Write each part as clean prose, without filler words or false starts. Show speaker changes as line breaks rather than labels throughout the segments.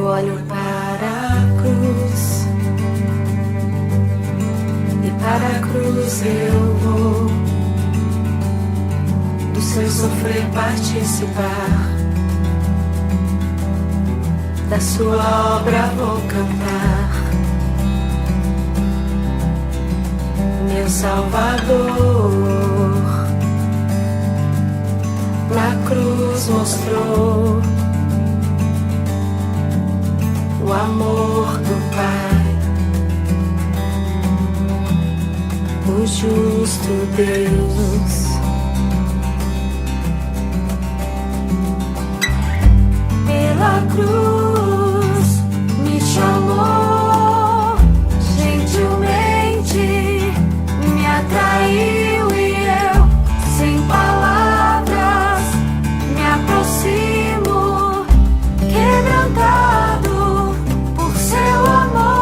olho para a cruz, e para a cruz eu vou, do seu sofrer participar, da sua obra vou cantar. Meu Salvador na cruz mostrou o amor do Pai, o justo Deus. Pela cruz me chamou, gentilmente me atraiu e eu, sem palavras, me aproximo, quebrantado por seu amor.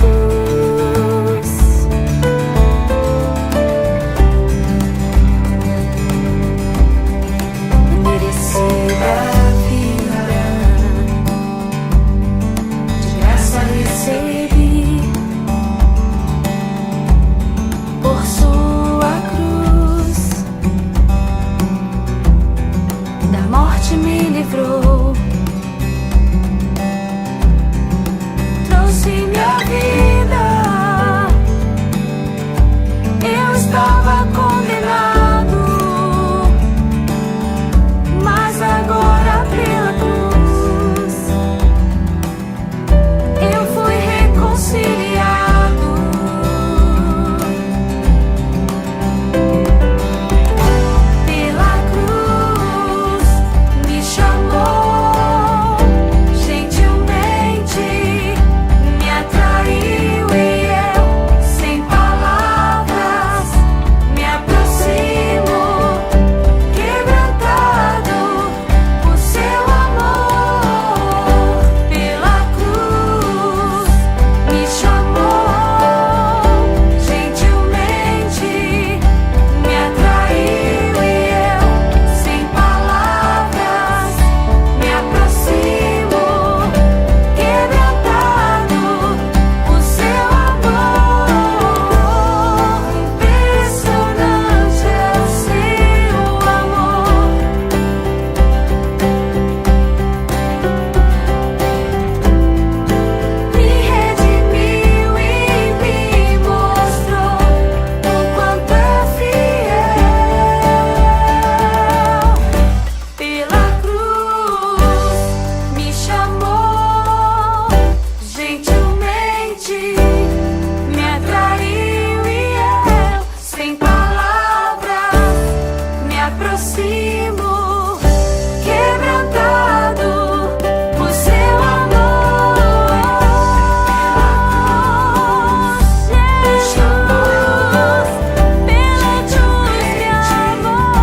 Jesus, merecida vida, de graça recebi, por sua cruz, da morte me livrou, trouxe minha vida. Eu estava condenado, mas agora pela cruz eu fui reconciliado. Pela cruz me chamou, gentilmente me atraiu e eu, sem palavras, me aproximo, quebrantado por seu amor. Pela cruz me chamou, gentilmente me atraiu e eu, sem palavras, me aproximo, quebrantado por seu amor. Impressionante é o seu amor. Me redimiu e me mostrou o quanto é fiel. Pela cruz me chamou, gentilmente me atraiu e eu, sem palavras, me aproximo, quebrantado por seu amor. Jesus, pela cruz me amou.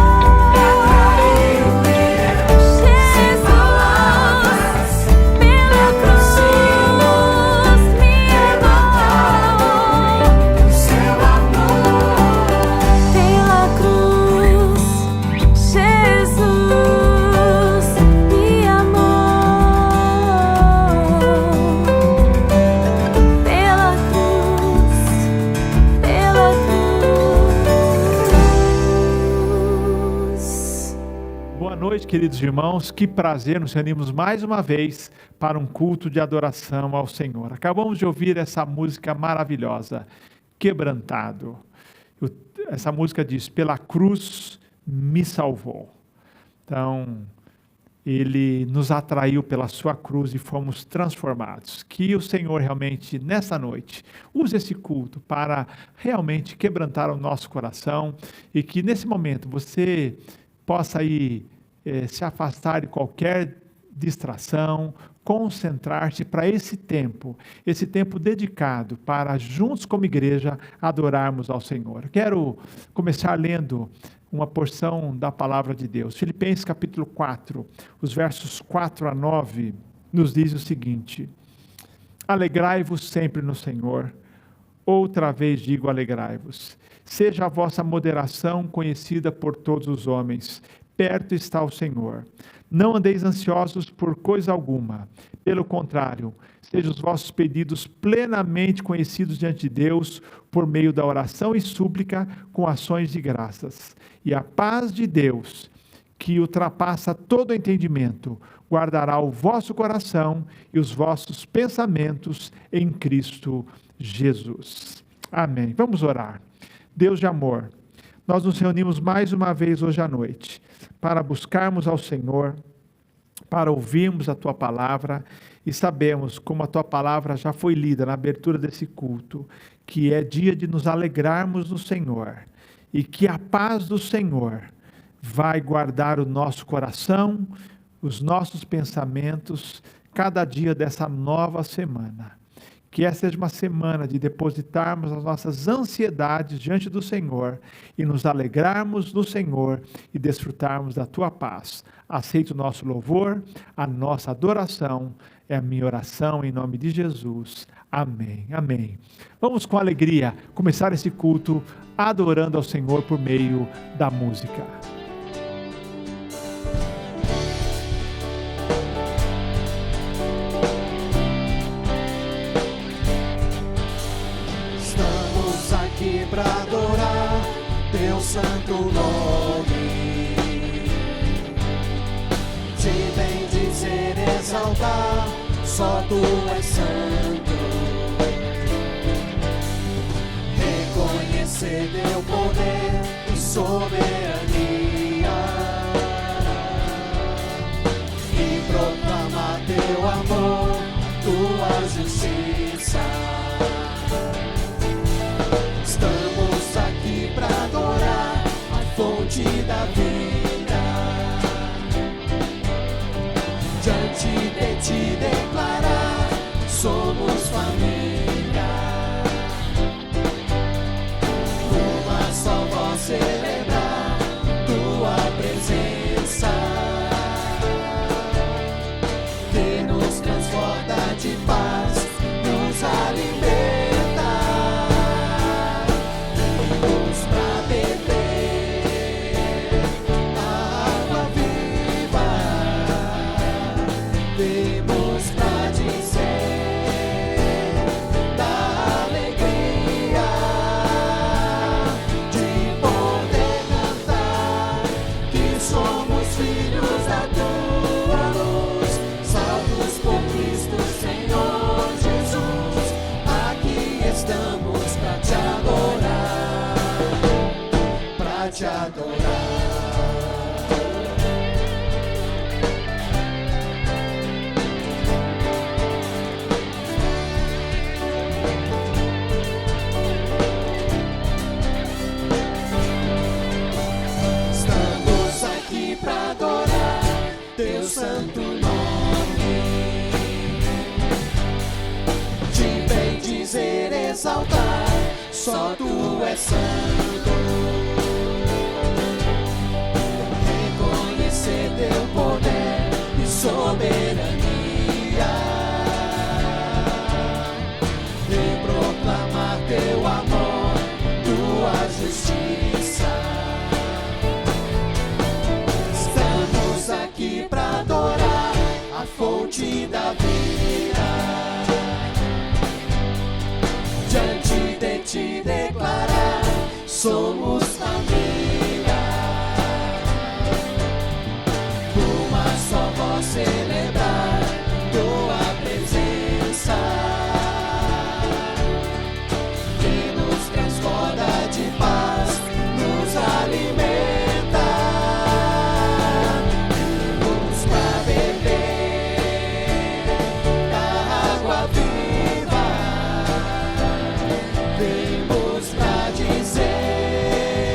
Jesus, pela cruz me amou. Seu amor. Pela cruz, Jesus me amou. Pela cruz.
Boa noite, queridos irmãos. Que prazer nos reunimos mais uma vez para um culto de adoração ao Senhor. Acabamos de ouvir essa música maravilhosa, Quebrantado. Essa música diz: pela cruz me salvou. Então, Ele nos atraiu pela sua cruz e fomos transformados. Que o Senhor realmente, nessa noite, use esse culto para realmente quebrantar o nosso coração e que nesse momento você possa aí se afastar de qualquer distração, concentrar-se para esse tempo dedicado para, juntos como igreja, adorarmos ao Senhor. Quero começar lendo uma porção da palavra de Deus. Filipenses capítulo 4, os versos 4 a 9, nos diz o seguinte: alegrai-vos sempre no Senhor. Outra vez digo, alegrai-vos. Seja a vossa moderação conhecida por todos os homens. Perto está o Senhor. Não andeis ansiosos por coisa alguma. Pelo contrário, sejam os vossos pedidos plenamente conhecidos diante de Deus, por meio da oração e súplica, com ações de graças. E a paz de Deus, que ultrapassa todo entendimento, guardará o vosso coração e os vossos pensamentos em Cristo Jesus. Amém. Vamos orar. Deus de amor, nós nos reunimos mais uma vez hoje à noite para buscarmos ao Senhor, para ouvirmos a Tua palavra e sabemos, como a Tua palavra já foi lida na abertura desse culto, que é dia de nos alegrarmos no Senhor e que a paz do Senhor vai guardar o nosso coração, os nossos pensamentos, cada dia dessa nova semana. Que essa seja uma semana de depositarmos as nossas ansiedades diante do Senhor e nos alegrarmos no Senhor e desfrutarmos da Tua paz. Aceita o nosso louvor, a nossa adoração, é a minha oração em nome de Jesus. Amém, amém. Vamos com alegria começar esse culto adorando ao Senhor por meio da música.
Para adorar Teu santo nome, te bendizer, exaltar, só Tu és santo. Reconhecer Teu poder e soberania e proclamar Teu amor, Tua justiça. Estamos aqui para adorar a fonte da vida, diante de Ti declarar, somos família, uma só voz celebrar Tua presença, que nos transporta de paz, nos alimenta. Te adorar. Estamos aqui para adorar Teu santo nome, te bendizer, exaltar, só Tu és santo. Teu poder e soberania e proclamar Teu amor, Tua justiça. Estamos aqui para adorar a fonte da vida, diante de Ti declarar, somos família. Celebrar Tua presença, que nos transporta de paz, nos alimenta, nos para beber da água viva, vemos para dizer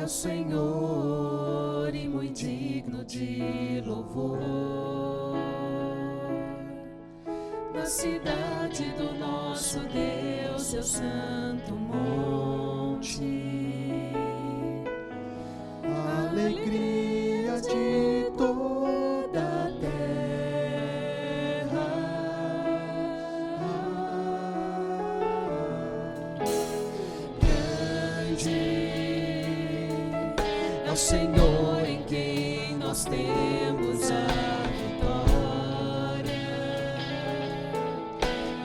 é o Senhor e muito digno de louvor. Na cidade do nosso Deus, seu santo monte, a alegria de toda a terra. Grande é o Senhor em quem nós temos a vitória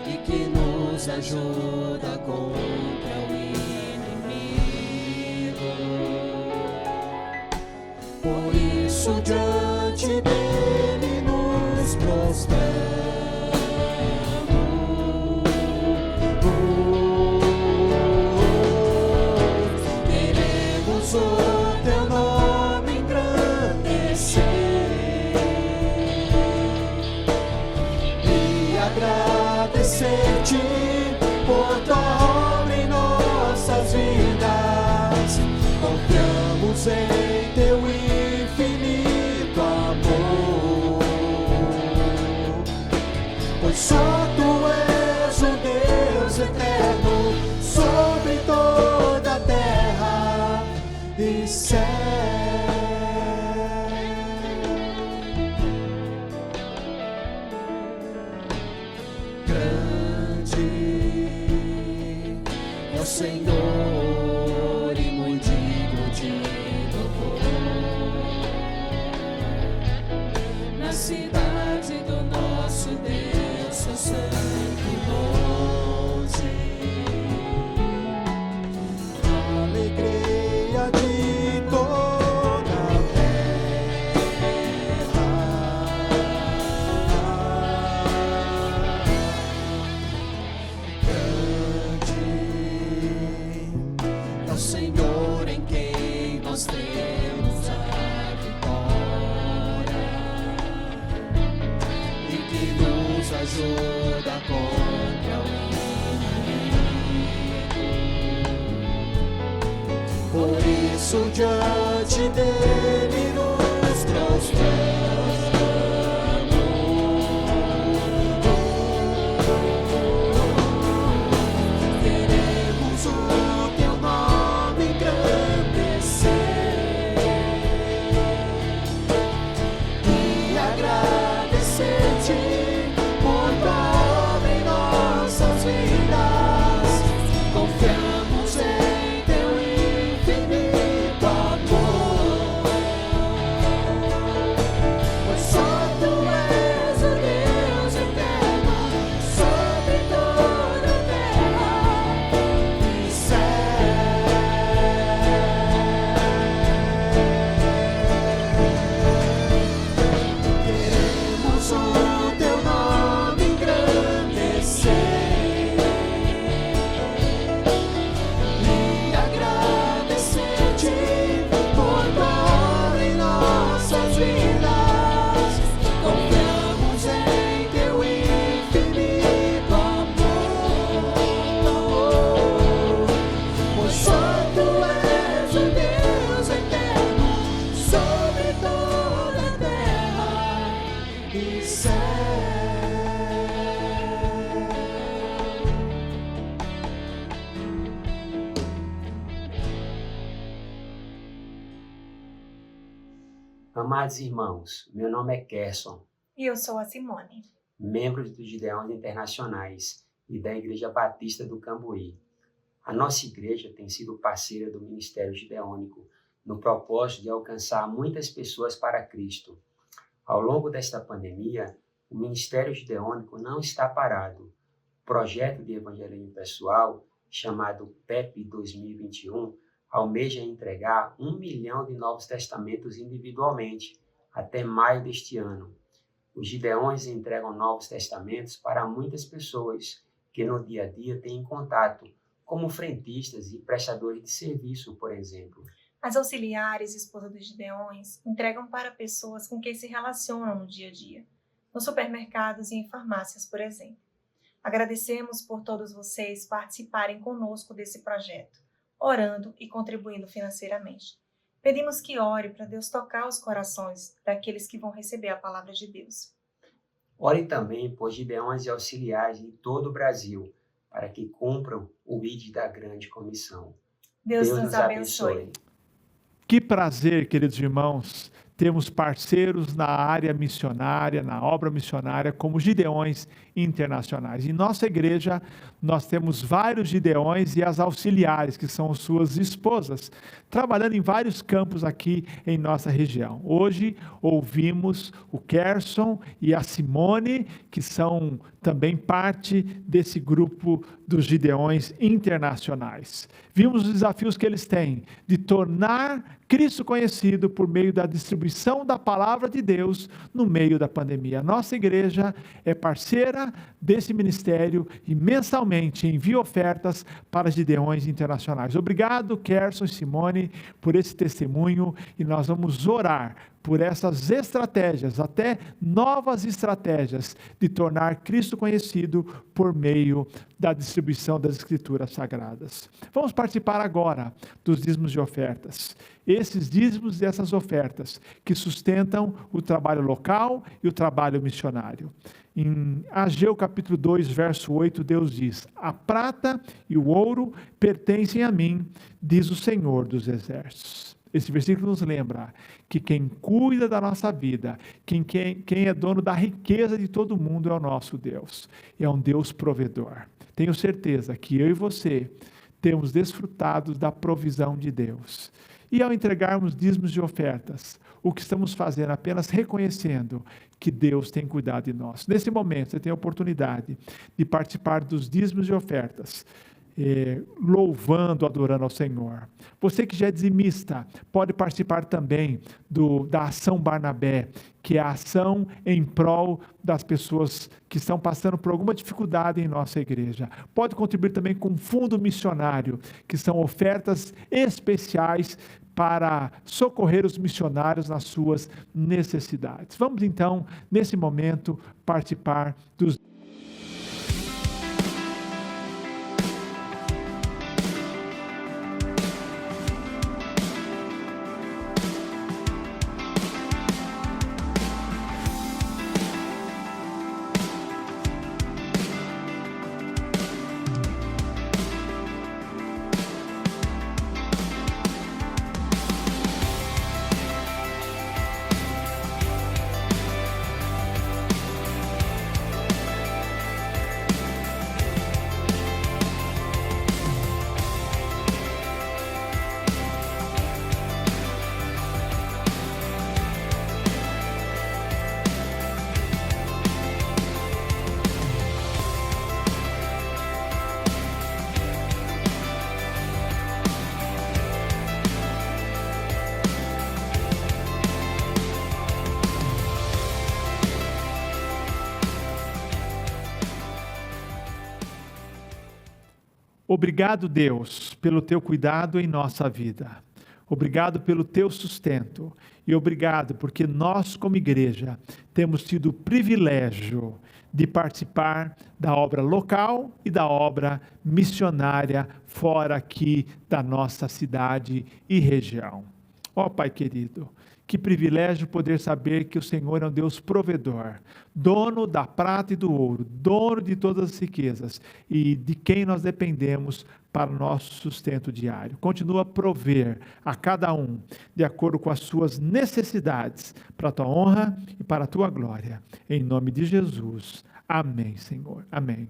e que nos ajuda contra o inimigo. Por isso diante dele nos prostramos. Queremos o teu nome engrandecer e agradecer-te por tua obra em nossas vidas. Confiamos em teu infinito amor, pois só tu és o Deus eterno sobre toda a terra e céu. Grande é o Senhor e muito digno de louvor. Na cidade do nosso Deus, seu santo monte, a alegria de toda a terra. Grande é o Senhor em quem nós temos a vitória e que nos ajuda contra o inimigo. Por isso diante dele nos prostramos. Queremos o teu nome engrandecer e agradecer-te por tua obra em nossas vidas. Confiamos em teu infinito amor, pois só tu és o Deus eterno sobre toda a terra e céu. Queremos o teu nome engrandecer e agradecer-te por tua obra em nossas vidas. Confiamos em teu infinito amor, pois só tu és o Deus eterno sobre toda a terra e céu.
Amados irmãos, meu nome é Kerson,
E eu sou a Simone.
membro dos Gideões Internacionais e da Igreja Batista do Cambuí. A nossa igreja tem sido parceira do Ministério Gideônico no propósito de alcançar muitas pessoas para Cristo. Ao longo desta pandemia, o Ministério Gideônico não está parado. O projeto de evangelismo pessoal, chamado PEP 2021, almeja entregar 1 milhão de Novos Testamentos individualmente até maio deste ano. Os Gideões entregam Novos Testamentos para muitas pessoas que no dia a dia têm contato, como frentistas e prestadores de serviço, por exemplo.
As auxiliares e esposas dos Gideões entregam para pessoas com quem se relacionam no dia a dia, nos supermercados e em farmácias, por exemplo. Agradecemos por todos vocês participarem conosco desse projeto, orando e contribuindo financeiramente. Pedimos que ore para Deus tocar os corações daqueles que vão receber a palavra de Deus.
Ore também por Gideões e auxiliares em todo o Brasil, para que cumpram o ID da grande comissão.
Deus nos abençoe.
Que prazer, queridos irmãos, termos parceiros na área missionária, na obra missionária, como Gideões internacionais. Em nossa igreja, nós temos vários Gideões e as auxiliares, que são suas esposas, trabalhando em vários campos aqui em nossa região. Hoje, ouvimos o Kerson e a Simone, que são também parte desse grupo dos Gideões internacionais. Vimos os desafios que eles têm de tornar Cristo conhecido por meio da distribuição da palavra de Deus no meio da pandemia. Nossa igreja é parceira desse ministério e mensalmente envia ofertas para Gideões internacionais. Obrigado, Kerson e Simone, por esse testemunho, e nós vamos orar por essas estratégias, até novas estratégias de tornar Cristo conhecido por meio da distribuição das Escrituras Sagradas. Vamos participar agora dos dízimos e ofertas. Esses dízimos e essas ofertas que sustentam o trabalho local e o trabalho missionário. Em Ageu capítulo 2, verso 8, Deus diz: a prata e o ouro pertencem a mim, diz o Senhor dos Exércitos. Esse versículo nos lembra que quem cuida da nossa vida, quem é dono da riqueza de todo mundo é o nosso Deus. É um Deus provedor. Tenho certeza que eu e você temos desfrutado da provisão de Deus. E ao entregarmos dízimos e ofertas, o que estamos fazendo? Apenas reconhecendo que Deus tem cuidado de nós. Nesse momento, você tem a oportunidade de participar dos dízimos e ofertas, louvando, adorando ao Senhor. Você que já é dizimista, pode participar também da Ação Barnabé, que é a ação em prol das pessoas que estão passando por alguma dificuldade em nossa igreja. Pode contribuir também com o Fundo Missionário, que são ofertas especiais para socorrer os missionários nas suas necessidades. Vamos então, nesse momento, participar dos Obrigado, Deus, pelo teu cuidado em nossa vida. Obrigado pelo teu sustento. E obrigado porque nós, como igreja, temos tido o privilégio de participar da obra local e da obra missionária fora aqui da nossa cidade e região. Ó Pai querido, que privilégio poder saber que o Senhor é um Deus provedor, dono da prata e do ouro, dono de todas as riquezas e de quem nós dependemos para o nosso sustento diário. Continua a prover a cada um de acordo com as suas necessidades, para a tua honra e para a tua glória. Em nome de Jesus. Amém, Senhor. Amém.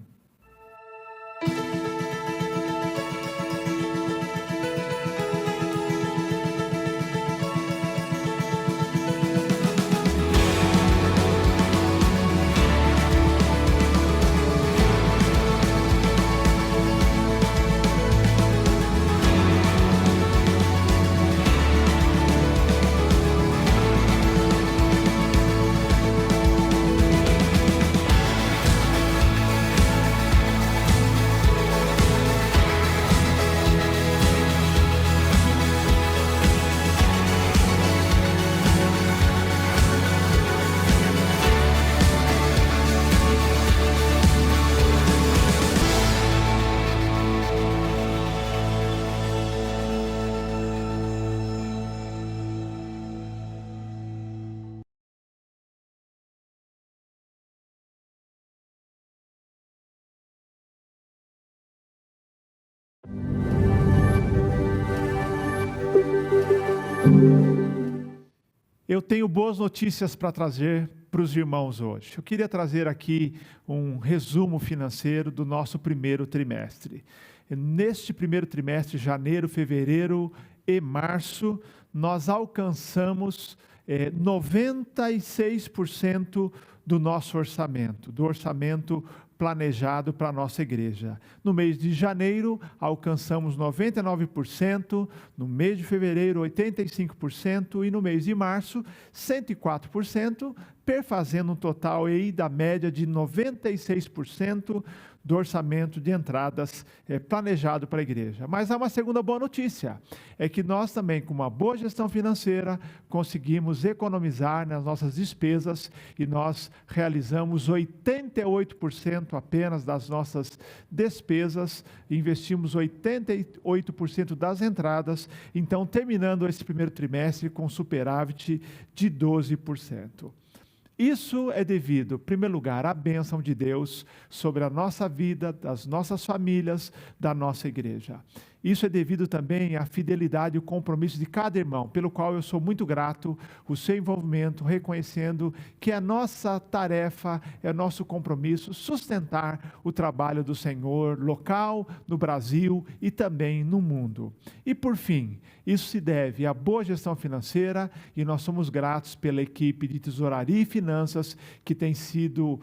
Eu tenho boas notícias para trazer para os irmãos hoje. Eu queria trazer aqui um resumo financeiro do nosso primeiro trimestre. Neste primeiro trimestre, janeiro, fevereiro e março, nós alcançamos 96% do nosso orçamento, do orçamento planejado para a nossa igreja. No mês de janeiro, alcançamos 99%, no mês de fevereiro, 85%, e no mês de março, 104%, perfazendo um total aí da média de 96% do orçamento de entradas planejado para a igreja. Mas há uma segunda boa notícia, é que nós também, com uma boa gestão financeira, conseguimos economizar nas nossas despesas e nós realizamos 88% apenas das nossas despesas, investimos 88% das entradas, então terminando esse primeiro trimestre com superávit de 12%. Isso é devido, em primeiro lugar, à bênção de Deus sobre a nossa vida, das nossas famílias, da nossa igreja. Isso é devido também à fidelidade e o compromisso de cada irmão, pelo qual eu sou muito grato, o seu envolvimento, reconhecendo que a nossa tarefa, é nosso compromisso, sustentar o trabalho do Senhor local, no Brasil e também no mundo. E por fim, isso se deve à boa gestão financeira e nós somos gratos pela equipe de tesouraria e finanças que tem sido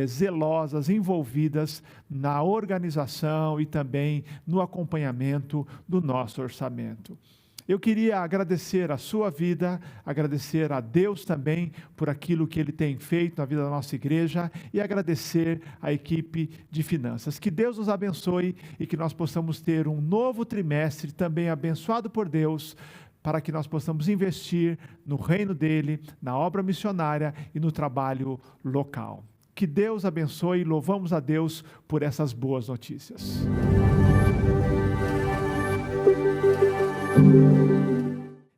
zelosas, envolvidas na organização e também no acompanhamento do nosso orçamento. Eu queria agradecer a sua vida, agradecer a Deus também por aquilo que Ele tem feito na vida da nossa igreja e agradecer a equipe de finanças. Que Deus nos abençoe e que nós possamos ter um novo trimestre também abençoado por Deus, para que nós possamos investir no reino dEle, na obra missionária e no trabalho local. Que Deus abençoe e louvamos a Deus por essas boas notícias.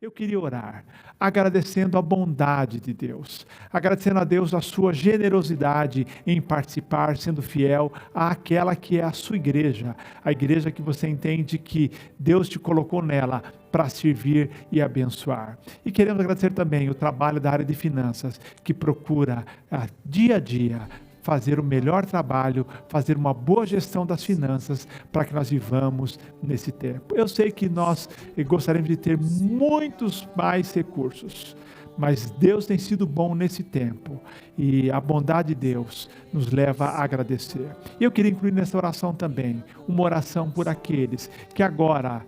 Eu queria orar, agradecendo a bondade de Deus, agradecendo a Deus a sua generosidade em participar, sendo fiel àquela que é a sua igreja, a igreja que você entende que Deus te colocou nela para servir e abençoar. E queremos agradecer também o trabalho da área de finanças, que procura dia a dia fazer o melhor trabalho, fazer uma boa gestão das finanças para que nós vivamos nesse tempo. Eu sei que nós gostaríamos de ter muitos mais recursos, mas Deus tem sido bom nesse tempo e a bondade de Deus nos leva a agradecer. E eu queria incluir nessa oração também uma oração por aqueles que agora,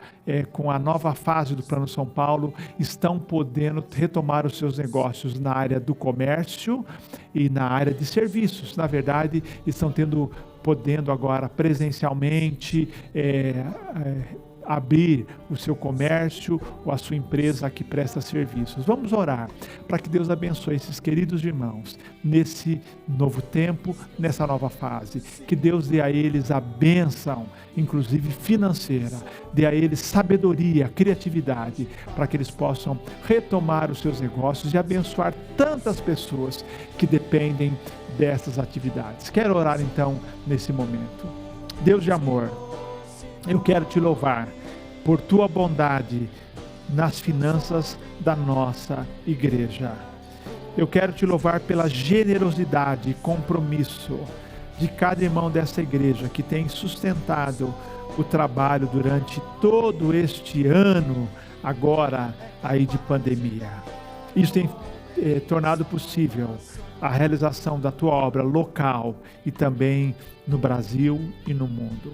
com a nova fase do Plano São Paulo, estão podendo retomar os seus negócios na área do comércio e na área de serviços. Na verdade, estão podendo agora presencialmente abrir o seu comércio ou a sua empresa que presta serviços. Vamos orar para que Deus abençoe esses queridos irmãos nesse novo tempo, nessa nova fase. Que Deus dê a eles a bênção, inclusive financeira, dê a eles sabedoria, criatividade, para que eles possam retomar os seus negócios e abençoar tantas pessoas que dependem dessas atividades. Quero orar então nesse momento. Deus de amor, eu quero te louvar por tua bondade nas finanças da nossa igreja. Eu quero te louvar pela generosidade e compromisso de cada irmão dessa igreja que tem sustentado o trabalho durante todo este ano, agora aí de pandemia. Isso tem tornado possível a realização da tua obra local e também no Brasil e no mundo.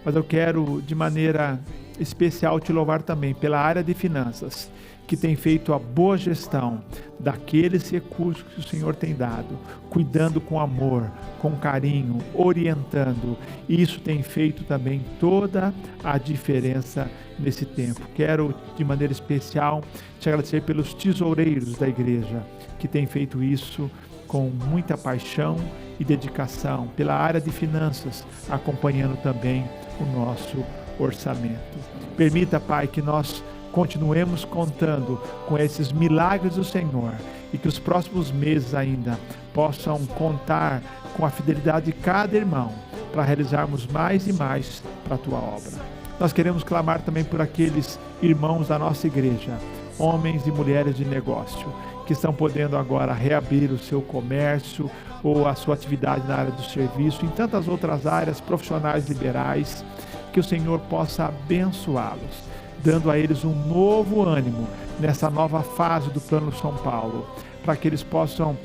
Mas eu quero, de maneira especial, te louvar também pela área de finanças, que tem feito a boa gestão daqueles recursos que o Senhor tem dado, cuidando com amor, com carinho, orientando. E isso tem feito também toda a diferença nesse tempo. Quero, de maneira especial, te agradecer pelos tesoureiros da igreja, que têm feito isso com muita paixão e dedicação, pela área de finanças, acompanhando também o nosso orçamento. Permita, Pai, que nós continuemos contando com esses milagres do Senhor e que os próximos meses ainda possam contar com a fidelidade de cada irmão para realizarmos mais e mais para a Tua obra. Nós queremos clamar também por aqueles irmãos da nossa igreja homens e mulheres de negócio, que estão podendo agora reabrir o seu comércio ou a sua atividade na área do serviço, em tantas outras áreas profissionais liberais, que o Senhor possa abençoá-los, dando a eles um novo ânimo nessa nova fase do Plano São Paulo, para que eles possam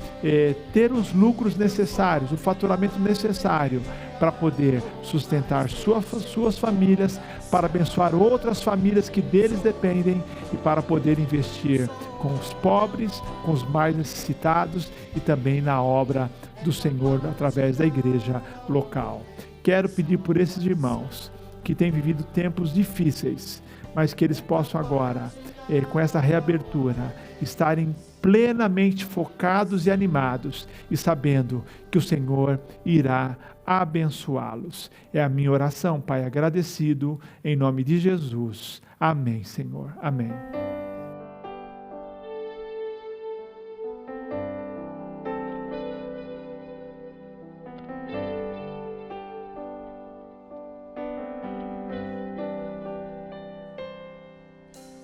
ter os lucros necessários, o faturamento necessário para poder sustentar suas famílias, para abençoar outras famílias que deles dependem e para poder investir com os pobres, com os mais necessitados e também na obra do Senhor através da igreja local. Quero pedir por esses irmãos que têm vivido tempos difíceis, mas que eles possam agora, com essa reabertura, estarem plenamente focados e animados e sabendo que o Senhor irá abençoá-los. É a minha oração, Pai, agradecido, em nome de Jesus. Amém, Senhor. Amém.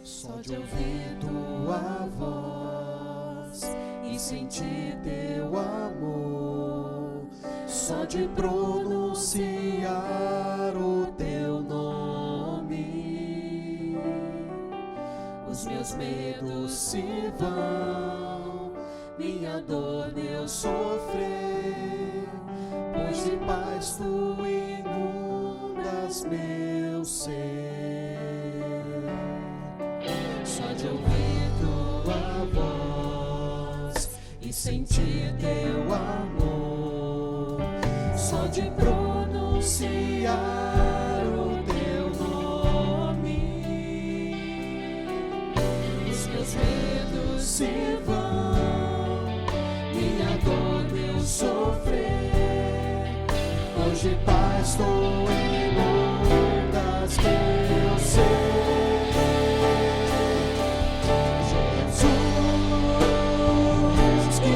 Só de ouvir tua voz e sentir teu amor, só de pronunciar o teu nome, os meus medos se vão, minha dor, meu sofrer, pois de paz tu inundas meu ser. Só de ouvir tua voz e sentir teu amor, só de pronunciar o teu nome, os meus medos se vão, minha dor, meu sofrer, hoje de paz tu inundas meu ser.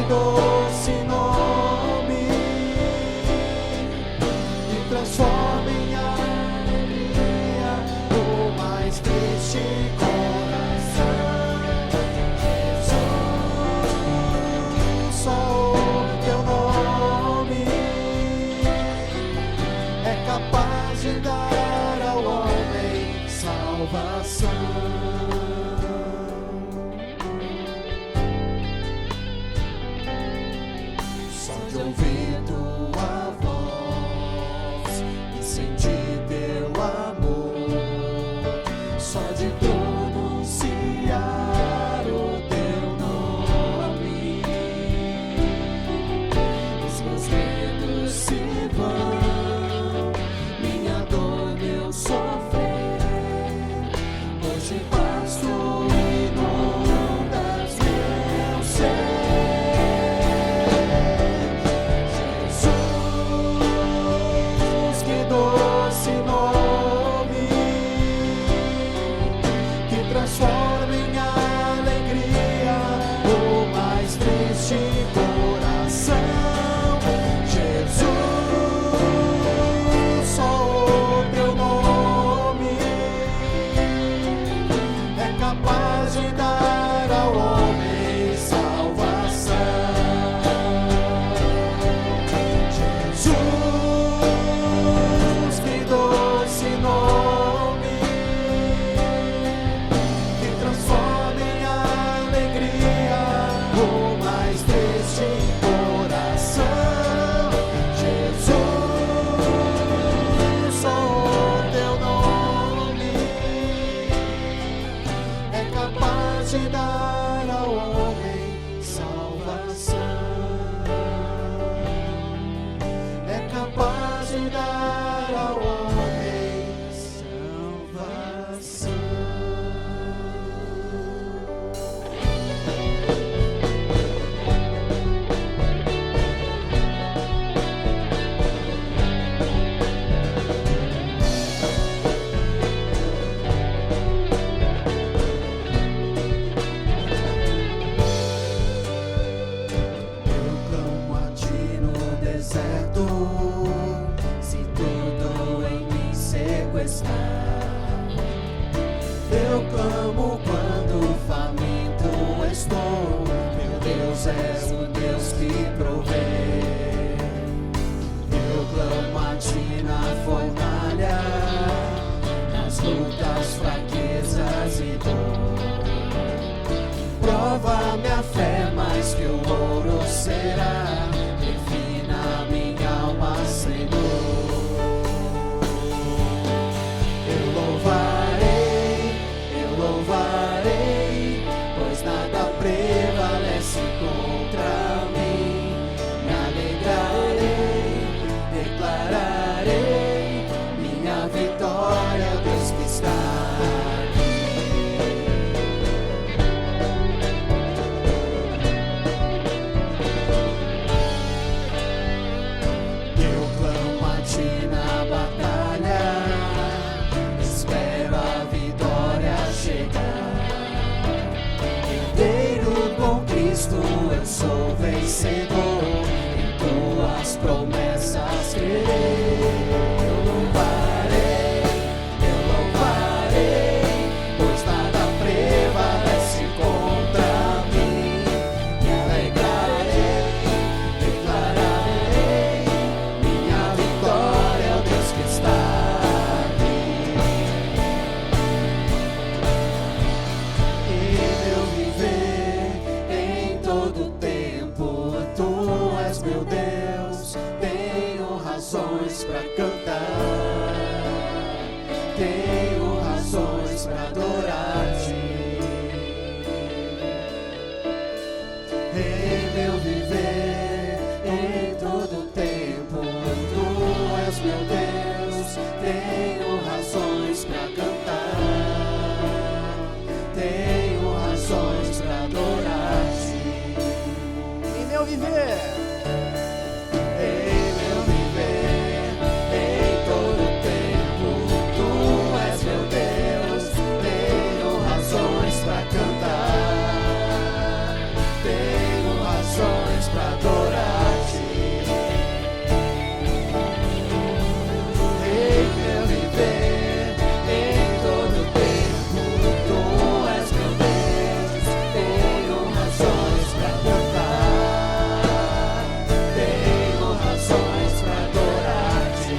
Doce nome que transforma em alegria o mais triste coração. Jesus, só o teu nome é capaz és o Deus que provê. Eu clamo a ti na fornalha, nas lutas, fraquezas e dor. Prova minha fé mais que o ouro será, refina minha alma, Senhor. Eu louvarei, pois nada prevalece contra mim. Me alegrarei, declararei minha vitória, Deus que está aqui. Eu clamo a ti na batalha, espero a vitória chegar. Herdeiro com Cristo, eu sou vencedor, em tuas promessas crerei. Eu louvarei, pois nada prevalece contra mim. Me alegrarei, declararei minha vitória, o Deus que está aqui. E meu viver em todo tempo, tu és meu Deus, tenho razões pra cantar, tenho razões pra adorar-te. Em meu viver em todo tempo, tu és meu Deus, tenho razões pra cantar, tenho razões pra adorar-te. Em meu viver, em todo tempo, tu és meu Deus, tenho razões pra cantar, tenho razões pra adorar-te. Em meu viver, em todo tempo, tu és meu Deus, tenho razões pra cantar, tenho razões pra adorar-te.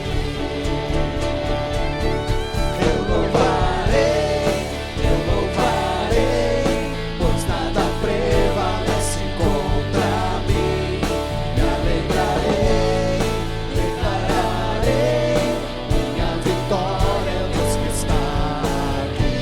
Eu louvarei, pois nada prevalece contra mim. Me alegrarei, declararei minha vitória, Deus que está aqui.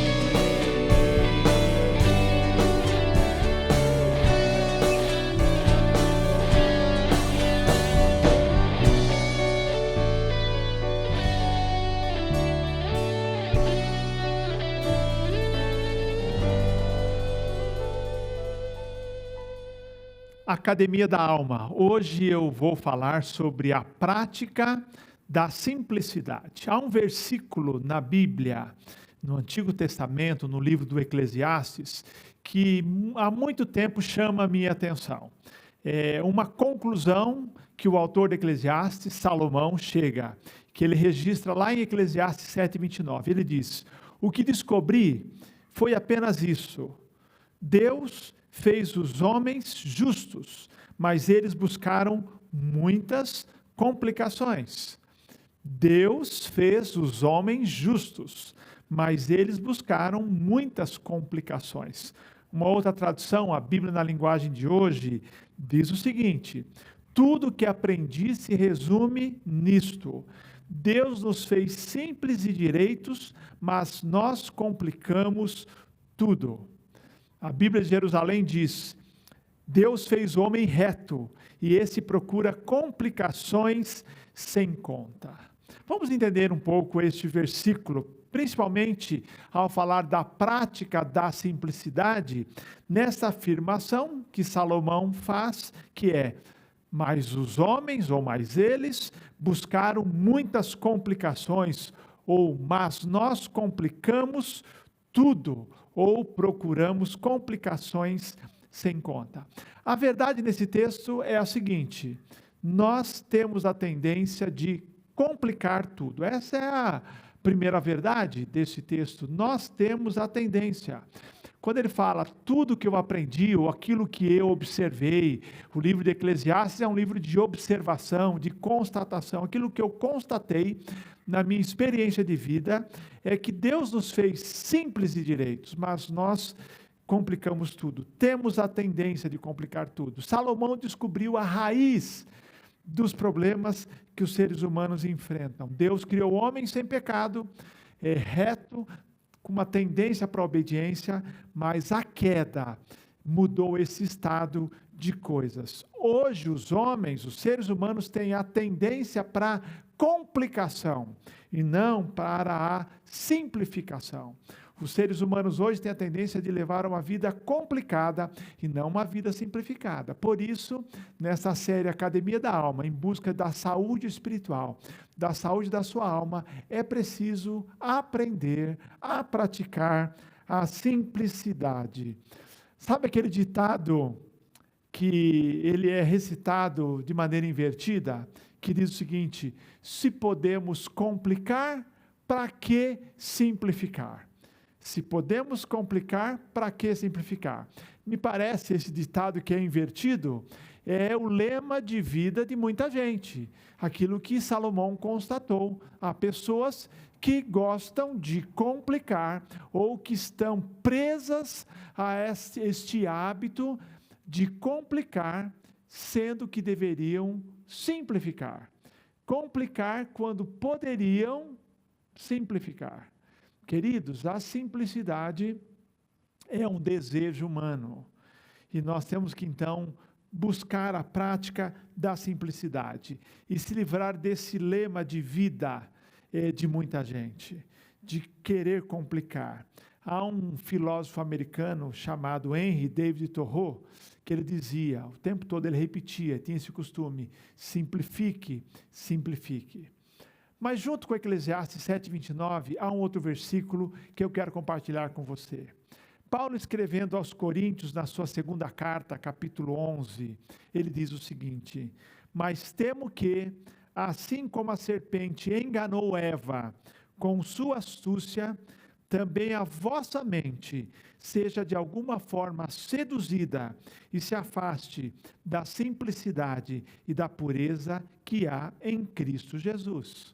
Academia da Alma. Hoje eu vou falar sobre a prática da simplicidade. Há um versículo na Bíblia, no Antigo Testamento, no livro do Eclesiastes, que há muito tempo chama a minha atenção. É uma conclusão que o autor de Eclesiastes, Salomão, chega, que ele registra lá em Eclesiastes 7:29. Ele diz: o que descobri foi apenas isso. Deus fez os homens justos, mas eles buscaram muitas complicações. Deus fez os homens justos, mas eles buscaram muitas complicações. Uma outra tradução, a Bíblia na linguagem de hoje, diz o seguinte: tudo que aprendi se resume nisto. Deus nos fez simples e direitos, mas nós complicamos tudo. A Bíblia de Jerusalém diz: Deus fez o homem reto, e esse procura complicações sem conta. Vamos entender um pouco este versículo, principalmente ao falar da prática da simplicidade, nessa afirmação que Salomão faz, que é: mas os homens, ou mais eles, buscaram muitas complicações, ou mas nós complicamos tudo, ou procuramos complicações sem conta. A verdade nesse texto é a seguinte: nós temos a tendência de complicar tudo. Essa é a primeira verdade desse texto. Nós temos a tendência. Quando ele fala tudo que eu aprendi, ou aquilo que eu observei, o livro de Eclesiastes é um livro de observação, de constatação. Aquilo que eu constatei na minha experiência de vida é que Deus nos fez simples e direitos, mas nós complicamos tudo. Temos a tendência de complicar tudo. Salomão descobriu a raiz dos problemas que os seres humanos enfrentam. Deus criou o homem sem pecado, reto, com uma tendência para a obediência, mas a queda mudou esse estado de coisas. Hoje, os homens, os seres humanos, têm a tendência para complicação e não para a simplificação. Os seres humanos hoje têm a tendência de levar uma vida complicada e não uma vida simplificada. Por isso, nessa série Academia da Alma, em busca da saúde espiritual, da saúde da sua alma, é preciso aprender a praticar a simplicidade. Sabe aquele ditado que ele é recitado de maneira invertida, que diz o seguinte: se podemos complicar, para que simplificar? Se podemos complicar, para que simplificar? Me parece esse ditado que é invertido, é o lema de vida de muita gente. Aquilo que Salomão constatou. Há pessoas que gostam de complicar ou que estão presas a este hábito de complicar, sendo que deveriam simplificar. Complicar quando poderiam simplificar. Queridos, a simplicidade é um desejo humano e nós temos que então buscar a prática da simplicidade e se livrar desse lema de vida de muita gente, de querer complicar. Há um filósofo americano chamado Henry David Thoreau, que ele dizia, o tempo todo ele repetia, tinha esse costume: simplifique, simplifique. Mas junto com Eclesiastes 7:29, há um outro versículo que eu quero compartilhar com você. Paulo, escrevendo aos Coríntios, na sua segunda carta, capítulo 11, ele diz o seguinte: mas temo que, assim como a serpente enganou Eva com sua astúcia, também a vossa mente seja de alguma forma seduzida e se afaste da simplicidade e da pureza que há em Cristo Jesus.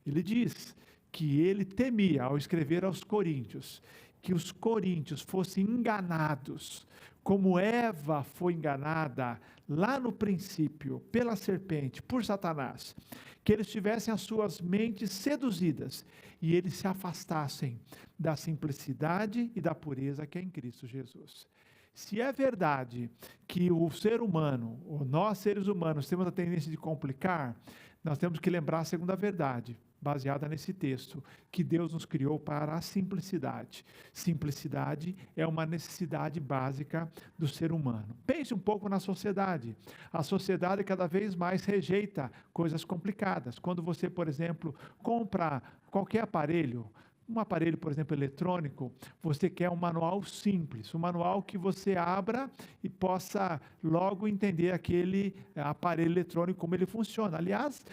Ele diz que ele temia, ao escrever aos Coríntios, que os coríntios fossem enganados, como Eva foi enganada lá no princípio, pela serpente, por Satanás, que eles tivessem as suas mentes seduzidas e eles se afastassem da simplicidade e da pureza que é em Cristo Jesus. Se é verdade que o ser humano, ou nós seres humanos, temos a tendência de complicar, nós temos que lembrar a segunda verdade, baseada nesse texto, que Deus nos criou para a simplicidade. Simplicidade é uma necessidade básica do ser humano. Pense um pouco na sociedade. A sociedade cada vez mais rejeita coisas complicadas. Quando você, por exemplo, compra qualquer aparelho, um aparelho, por exemplo, eletrônico, você quer um manual simples, um manual que você abra e possa logo entender aquele aparelho eletrônico, como ele funciona. Aliás,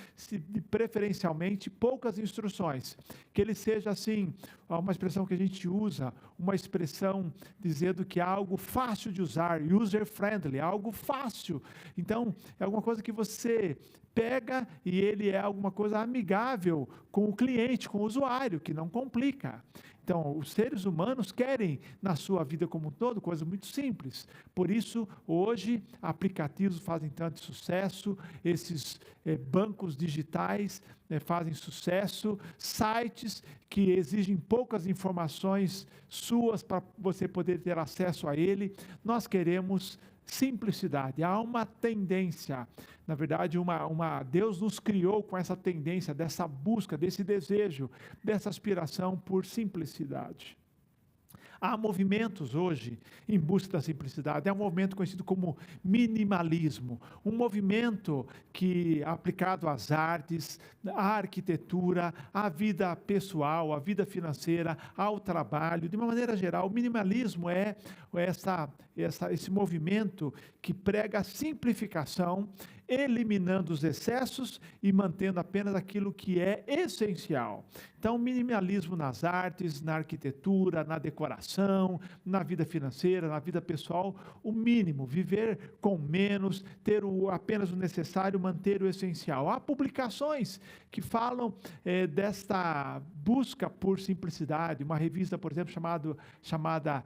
preferencialmente, poucas instruções. Que ele seja assim, uma expressão que a gente usa, uma expressão dizendo que é algo fácil de usar, user-friendly, algo fácil. Então, é alguma coisa que você pega e ele é alguma coisa amigável com o cliente, com o usuário, que não complica. Então, os seres humanos querem, na sua vida como um todo, coisas muito simples. Por isso, hoje, aplicativos fazem tanto sucesso, esses bancos digitais fazem sucesso, sites que exigem poucas informações suas para você poder ter acesso a ele. Nós queremos simplicidade. Há uma tendência, na verdade, Deus nos criou com essa tendência, dessa busca, desse desejo, dessa aspiração por simplicidade. Há movimentos hoje em busca da simplicidade. É um movimento conhecido como minimalismo, um movimento que, aplicado às artes, à arquitetura, à vida pessoal, à vida financeira, ao trabalho, de uma maneira geral, o minimalismo é esse movimento que prega a simplificação eliminando os excessos e mantendo apenas aquilo que é essencial. Então, minimalismo nas artes, na arquitetura, na decoração, na vida financeira, na vida pessoal, o mínimo, viver com menos, ter apenas o necessário, manter o essencial. Há publicações que falam desta busca por simplicidade, uma revista, por exemplo, chamada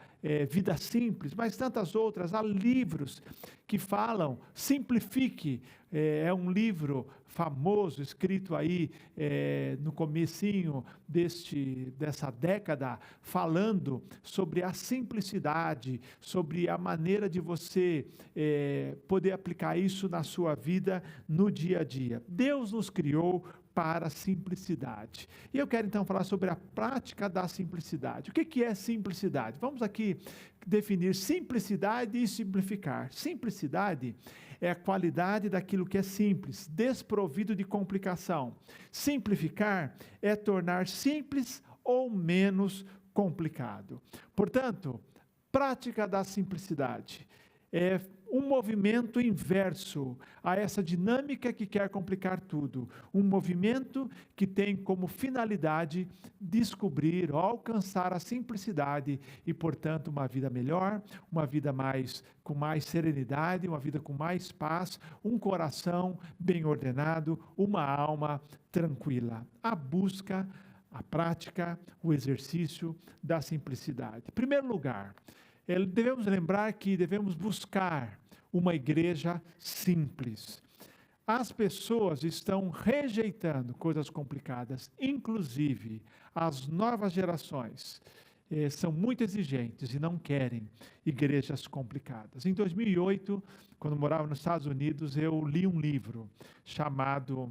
Vida Simples, mas tantas outras. Há livros que falam, simplifique. É um livro famoso, escrito aí no comecinho dessa década, falando sobre a simplicidade, sobre a maneira de você poder aplicar isso na sua vida, no dia a dia. Deus nos criou para a simplicidade. E eu quero então falar sobre a prática da simplicidade. O que é simplicidade? Vamos aqui definir simplicidade e simplificar. Simplicidade é a qualidade daquilo que é simples, desprovido de complicação. Simplificar é tornar simples ou menos complicado. Portanto, prática da simplicidade é um movimento inverso a essa dinâmica que quer complicar tudo. Um movimento que tem como finalidade descobrir ou alcançar a simplicidade e, portanto, uma vida melhor, uma vida com mais serenidade, uma vida com mais paz, um coração bem ordenado, uma alma tranquila. A busca, a prática, o exercício da simplicidade. Em primeiro lugar, devemos lembrar que devemos buscar uma igreja simples. As pessoas estão rejeitando coisas complicadas, inclusive as novas gerações são muito exigentes e não querem igrejas complicadas. Em 2008, quando morava nos Estados Unidos, eu li um livro chamado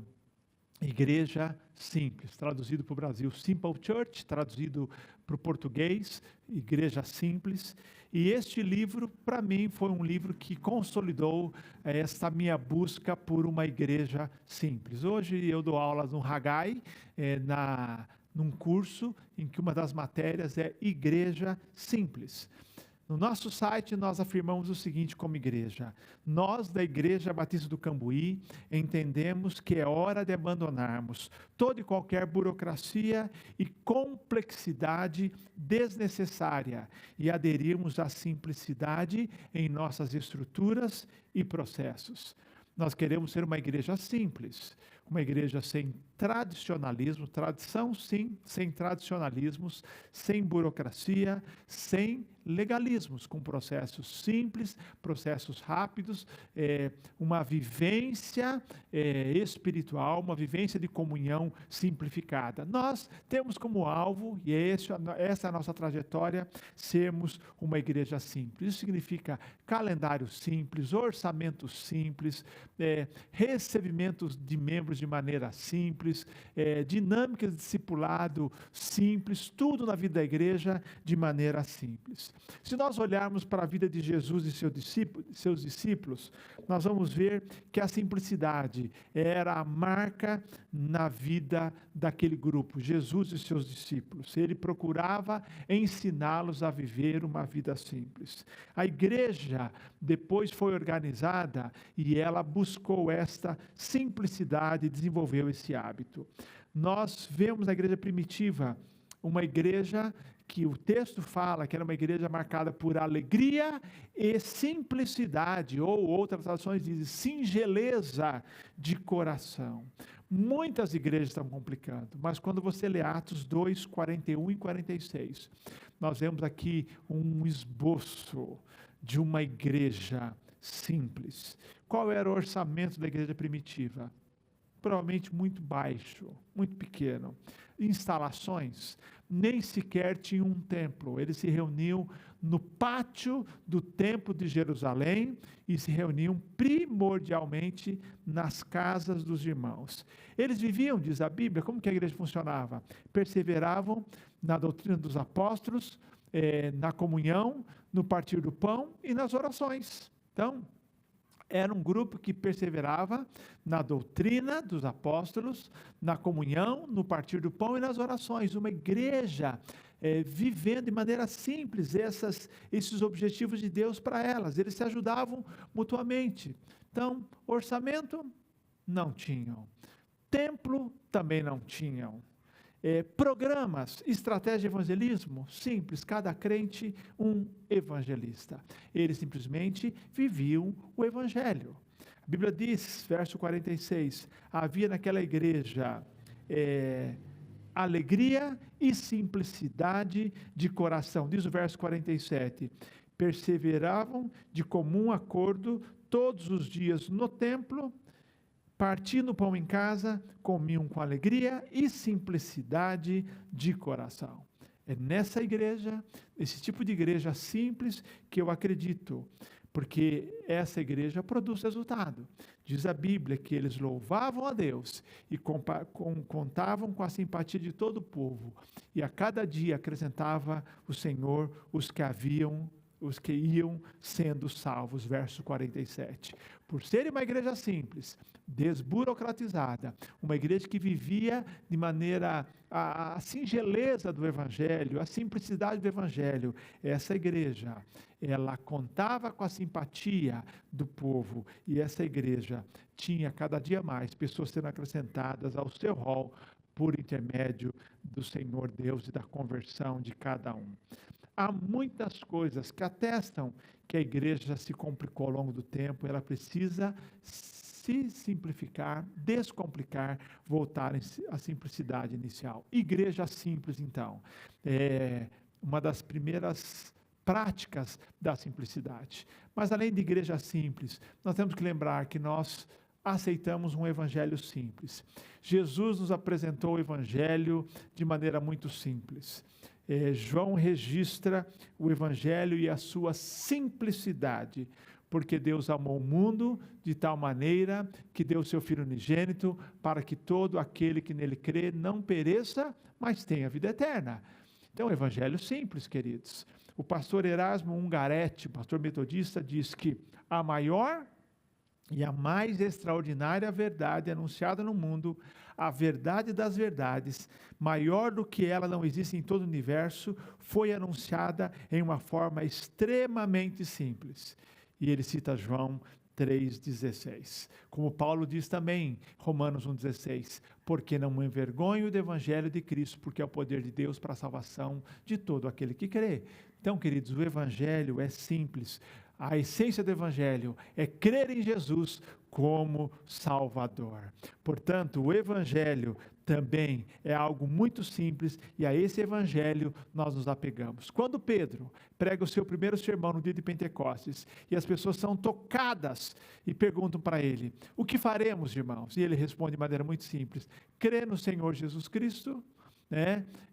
Igreja Simples, traduzido para o Brasil, Simple Church, traduzido para o português, Igreja Simples. E este livro, para mim, foi um livro que consolidou esta minha busca por uma igreja simples. Hoje eu dou aulas no Haggai, num curso em que uma das matérias é Igreja Simples. No nosso site, nós afirmamos o seguinte como igreja: nós, da Igreja Batista do Cambuí, entendemos que é hora de abandonarmos toda e qualquer burocracia e complexidade desnecessária e aderirmos à simplicidade em nossas estruturas e processos. Nós queremos ser uma igreja simples, uma igreja sem tradicionalismo, tradição sim, sem tradicionalismos, sem burocracia, sem legalismos, com processos simples, processos rápidos, uma vivência espiritual, uma vivência de comunhão simplificada. Nós temos como alvo, e essa é a nossa trajetória, sermos uma igreja simples. Isso significa calendário simples, orçamento simples, recebimentos de membros de maneira simples, dinâmicas de discipulado simples, tudo na vida da igreja de maneira simples. Se nós olharmos para a vida de Jesus e seus discípulos, nós vamos ver que a simplicidade era a marca na vida daquele grupo, Jesus e seus discípulos. Ele procurava ensiná-los a viver uma vida simples. A igreja depois foi organizada e ela buscou esta simplicidade e desenvolveu esse hábito. Nós vemos na igreja primitiva uma igreja que o texto fala que era uma igreja marcada por alegria e simplicidade, ou outras traduções dizem singeleza de coração. Muitas igrejas estão complicando, mas quando você lê Atos 2, 41 e 46, nós vemos aqui um esboço de uma igreja simples. Qual era o orçamento da igreja primitiva? Provavelmente muito baixo, muito pequeno. Instalações, nem sequer tinham um templo. Eles se reuniam no pátio do templo de Jerusalém e se reuniam primordialmente nas casas dos irmãos. Eles viviam, diz a Bíblia, como que a igreja funcionava? Perseveravam na doutrina dos apóstolos, na comunhão, no partir do pão e nas orações. Então, era um grupo que perseverava na doutrina dos apóstolos, na comunhão, no partir do pão e nas orações. Uma igreja vivendo de maneira simples esses objetivos de Deus para elas. Eles se ajudavam mutuamente. Então, orçamento, não tinham. Templo, também não tinham. Programas, estratégia de evangelismo, simples, cada crente um evangelista. Eles simplesmente viviam o evangelho. A Bíblia diz, verso 46, havia naquela igreja alegria e simplicidade de coração. Diz o verso 47, perseveravam de comum acordo todos os dias no templo, partindo o pão em casa, comiam com alegria e simplicidade de coração. É nessa igreja, esse tipo de igreja simples, que eu acredito, porque essa igreja produz resultado. Diz a Bíblia que eles louvavam a Deus e contavam com a simpatia de todo o povo, e a cada dia acrescentava o Senhor os que iam sendo salvos, verso 47. Por ser uma igreja simples, desburocratizada, uma igreja que vivia de maneira a singeleza do evangelho, a simplicidade do evangelho, essa igreja, ela contava com a simpatia do povo, e essa igreja tinha cada dia mais pessoas sendo acrescentadas ao seu rol por intermédio do Senhor Deus e da conversão de cada um. Há muitas coisas que atestam que a igreja se complicou ao longo do tempo. Ela precisa se simplificar, descomplicar, voltar à simplicidade inicial. Igreja simples, então, é uma das primeiras práticas da simplicidade. Mas além de igreja simples, nós temos que lembrar que nós aceitamos um evangelho simples. Jesus nos apresentou o evangelho de maneira muito simples. João registra o evangelho e a sua simplicidade, porque Deus amou o mundo de tal maneira que deu o seu Filho unigênito para que todo aquele que nele crê não pereça, mas tenha vida eterna. Então, o evangelho simples, queridos. O pastor Erasmo Ungaretti, pastor metodista, diz que a maior e a mais extraordinária verdade anunciada no mundo, a verdade das verdades, maior do que ela não existe em todo o universo, foi anunciada em uma forma extremamente simples. E ele cita João 3,16. Como Paulo diz também, Romanos 1,16, porque não me envergonho do evangelho de Cristo, porque é o poder de Deus para a salvação de todo aquele que crê. Então, queridos, o evangelho é simples. A essência do evangelho é crer em Jesus como Salvador. Portanto, o evangelho também é algo muito simples, e a esse evangelho nós nos apegamos. Quando Pedro prega o seu primeiro sermão no dia de Pentecostes, e as pessoas são tocadas e perguntam para ele, o que faremos, irmãos? E ele responde de maneira muito simples, crê no Senhor Jesus Cristo,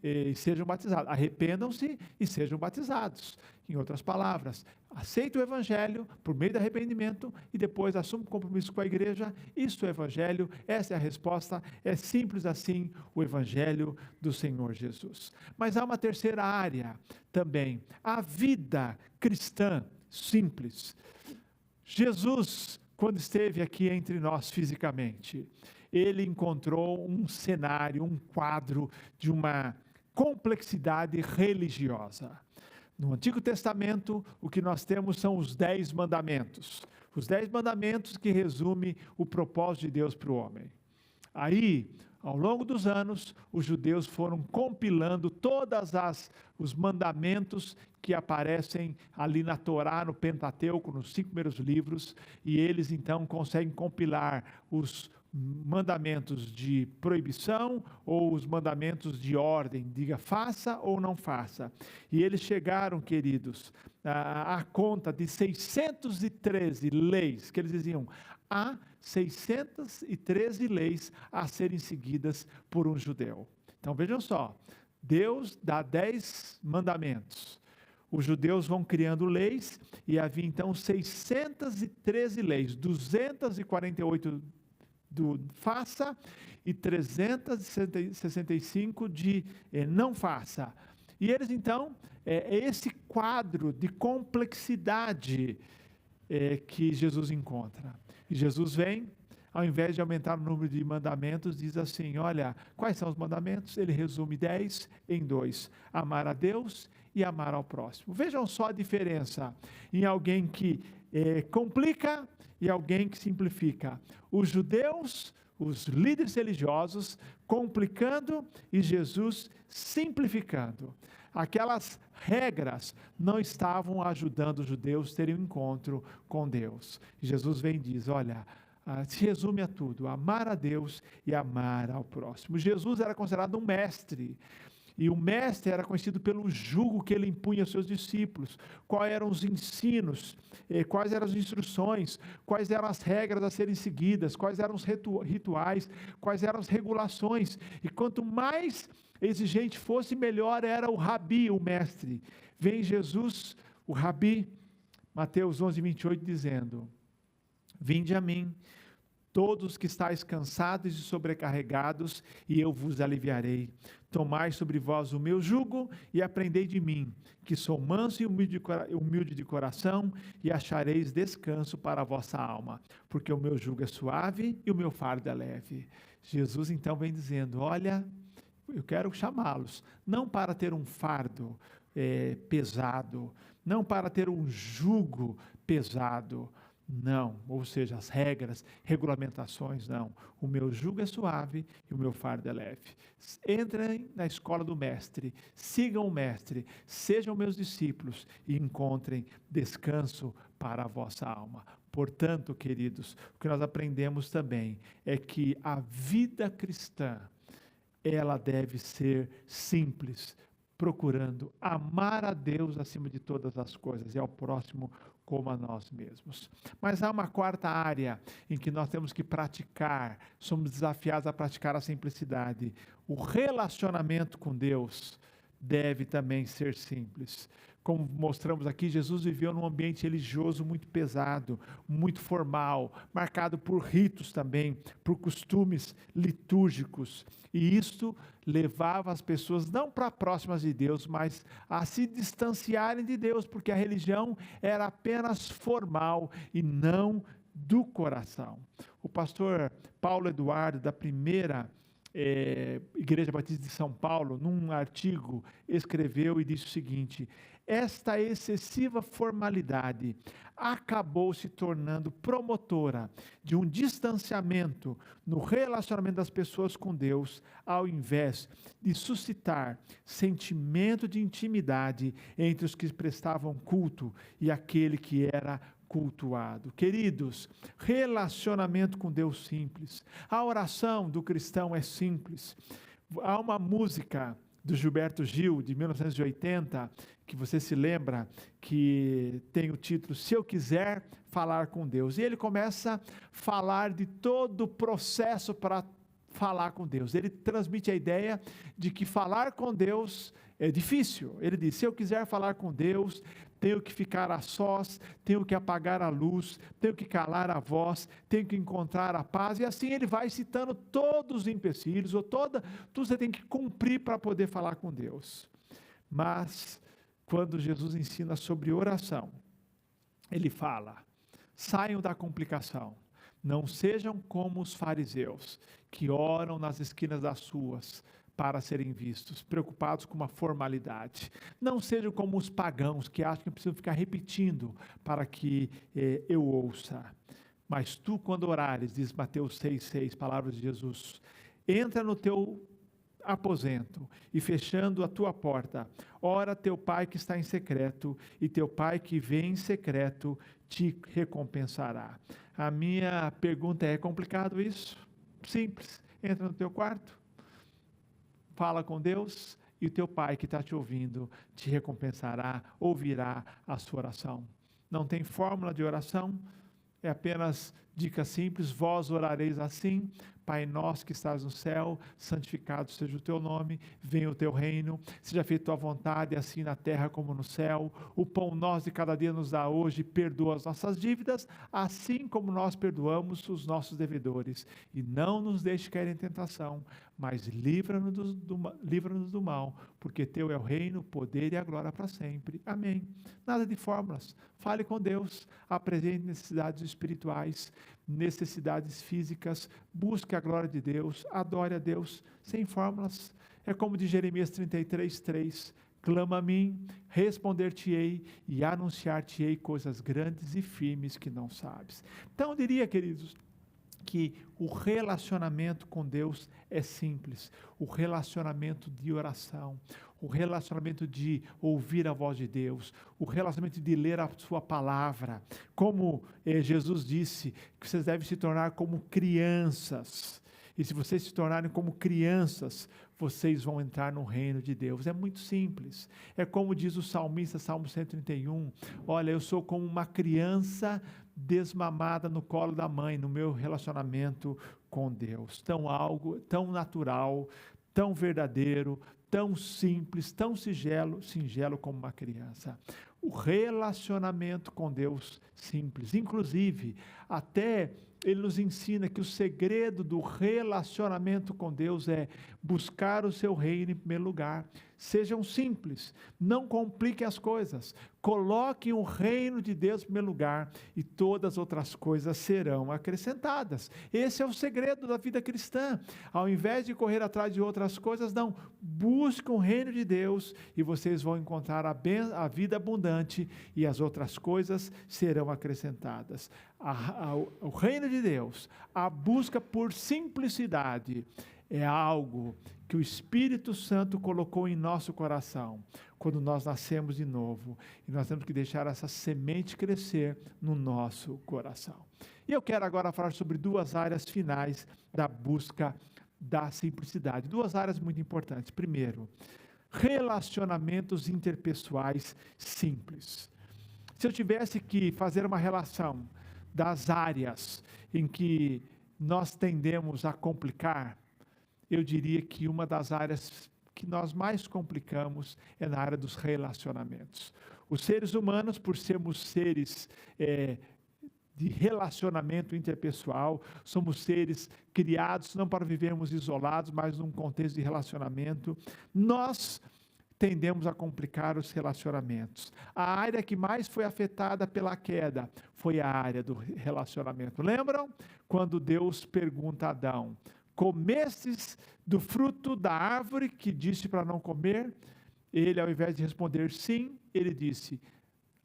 e sejam batizados, arrependam-se e sejam batizados. Em outras palavras, aceita o evangelho por meio do arrependimento e depois assume compromisso com a igreja. Isso é o evangelho, essa é a resposta, é simples assim o evangelho do Senhor Jesus. Mas há uma terceira área também, a vida cristã simples. Jesus, quando esteve aqui entre nós fisicamente, ele encontrou um cenário, um quadro de uma complexidade religiosa. No Antigo Testamento, o que nós temos são os 10 mandamentos. Os 10 mandamentos que resumem o propósito de Deus para o homem. Aí, ao longo dos anos, os judeus foram compilando todos os mandamentos que aparecem ali na Torá, no Pentateuco, nos 5 primeiros livros, e eles então conseguem compilar os mandamentos de proibição ou os mandamentos de ordem, diga faça ou não faça. E eles chegaram, queridos, à conta de 613 leis, que eles diziam, há 613 leis a serem seguidas por um judeu. Então vejam só, Deus dá 10 mandamentos, os judeus vão criando leis, e havia então 613 leis, 248 do faça e 365 de não faça. E eles então, esse quadro de complexidade que Jesus encontra. E Jesus vem, ao invés de aumentar o número de mandamentos, diz assim, olha, quais são os mandamentos? Ele resume 10 em 2, amar a Deus e amar ao próximo. Vejam só a diferença em alguém que complica e alguém que simplifica. Os judeus, os líderes religiosos, complicando e Jesus simplificando. Aquelas regras não estavam ajudando os judeus a terem um encontro com Deus. Jesus vem e diz, olha, se resume a tudo, amar a Deus e amar ao próximo. Jesus era considerado um mestre, e o mestre era conhecido pelo jugo que ele impunha aos seus discípulos, quais eram os ensinos, quais eram as instruções, quais eram as regras a serem seguidas, quais eram os rituais, quais eram as regulações, e quanto mais exigente fosse, melhor era o rabi, o mestre. Vem Jesus, o rabi, Mateus 11, 28, dizendo, vinde a mim, todos que estáis cansados e sobrecarregados, e eu vos aliviarei. Tomai sobre vós o meu jugo e aprendei de mim, que sou manso e humilde de coração, e achareis descanso para a vossa alma, porque o meu jugo é suave e o meu fardo é leve. Jesus então vem dizendo, olha, eu quero chamá-los, não para ter um fardo pesado, não para ter um jugo pesado, não, ou seja, as regras, regulamentações, não. O meu jugo é suave e o meu fardo é leve. Entrem na escola do mestre, sigam o mestre, sejam meus discípulos e encontrem descanso para a vossa alma. Portanto, queridos, o que nós aprendemos também é que a vida cristã, ela deve ser simples, procurando amar a Deus acima de todas as coisas e ao próximo como a nós mesmos. Mas há uma quarta área em que nós temos que praticar, somos desafiados a praticar a simplicidade. O relacionamento com Deus deve também ser simples. Como mostramos aqui, Jesus viveu num ambiente religioso muito pesado, muito formal, marcado por ritos também, por costumes litúrgicos. E isto levava as pessoas não para próximas de Deus, mas a se distanciarem de Deus, porque a religião era apenas formal e não do coração. O pastor Paulo Eduardo, da primeira Igreja Batista de São Paulo, num artigo, escreveu e disse o seguinte: esta excessiva formalidade acabou se tornando promotora de um distanciamento no relacionamento das pessoas com Deus, ao invés de suscitar sentimento de intimidade entre os que prestavam culto e aquele que era cultuado. Queridos, relacionamento com Deus simples. A oração do cristão é simples. Há uma música do Gilberto Gil, de 1980, que você se lembra, que tem o título Se Eu Quiser Falar com Deus. E ele começa a falar de todo o processo para falar com Deus. Ele transmite a ideia de que falar com Deus é difícil. Ele diz, se eu quiser falar com Deus, tenho que ficar a sós, tenho que apagar a luz, tenho que calar a voz, tenho que encontrar a paz, e assim ele vai citando todos os empecilhos, ou tudo você tem que cumprir para poder falar com Deus. Mas, quando Jesus ensina sobre oração, ele fala, saiam da complicação, não sejam como os fariseus, que oram nas esquinas das ruas, para serem vistos, preocupados com uma formalidade. Não sejam como os pagãos, que acham que precisam ficar repetindo para que eu ouça. Mas tu, quando orares, diz Mateus 6,6, palavras de Jesus, entra no teu aposento e fechando a tua porta, ora teu pai que está em secreto, e teu pai que vem em secreto te recompensará. A minha pergunta é complicado isso? Simples. Entra no teu quarto, fala com Deus, e o teu pai que está te ouvindo te recompensará, ouvirá a sua oração. Não tem fórmula de oração, é apenas dica simples, vós orareis assim, Pai nosso que estás no céu, santificado seja o teu nome, venha o teu reino, seja feita a tua vontade, assim na terra como no céu. O pão nosso de cada dia nos dá hoje, perdoa as nossas dívidas, assim como nós perdoamos os nossos devedores. E não nos deixe cair em tentação, mas livra-nos do mal, porque teu é o reino, o poder e a glória para sempre. Amém. Nada de fórmulas. Fale com Deus, apresente necessidades espirituais, necessidades físicas, busque a glória de Deus, adore a Deus, sem fórmulas. É como de Jeremias 33:3, clama a mim, responder-te-ei e anunciar-te-ei coisas grandes e firmes que não sabes. Então eu diria, queridos, que o relacionamento com Deus é simples, o relacionamento de oração, o relacionamento de ouvir a voz de Deus, o relacionamento de ler a sua palavra, como Jesus disse, que vocês devem se tornar como crianças, e se vocês se tornarem como crianças, vocês vão entrar no reino de Deus. É muito simples, é como diz o salmista, Salmo 131, olha, eu sou como uma criança desmamada no colo da mãe, no meu relacionamento com Deus, tão natural, tão verdadeiro, tão simples, tão singelo como uma criança. O relacionamento com Deus simples, inclusive, até ele nos ensina que o segredo do relacionamento com Deus é buscar o seu reino em primeiro lugar. Sejam simples, não compliquem as coisas, coloquem o reino de Deus em primeiro lugar e todas as outras coisas serão acrescentadas. Esse é o segredo da vida cristã. Ao invés de correr atrás de outras coisas, não, busquem o reino de Deus e vocês vão encontrar a vida abundante e as outras coisas serão acrescentadas. O reino de Deus, a busca por simplicidade, é algo que o Espírito Santo colocou em nosso coração quando nós nascemos de novo, e nós temos que deixar essa semente crescer no nosso coração. E eu quero agora falar sobre duas áreas finais da busca da simplicidade, duas áreas muito importantes. Primeiro, relacionamentos interpessoais simples. Se eu tivesse que fazer uma relação das áreas em que nós tendemos a complicar, eu diria que uma das áreas que nós mais complicamos é na área dos relacionamentos. Os seres humanos, por sermos seres de relacionamento interpessoal, somos seres criados não para vivermos isolados, mas num contexto de relacionamento, nós tendemos a complicar os relacionamentos. A área que mais foi afetada pela queda foi a área do relacionamento. Lembram? Quando Deus pergunta a Adão, comestes do fruto da árvore que disse para não comer? Ele, ao invés de responder sim, ele disse,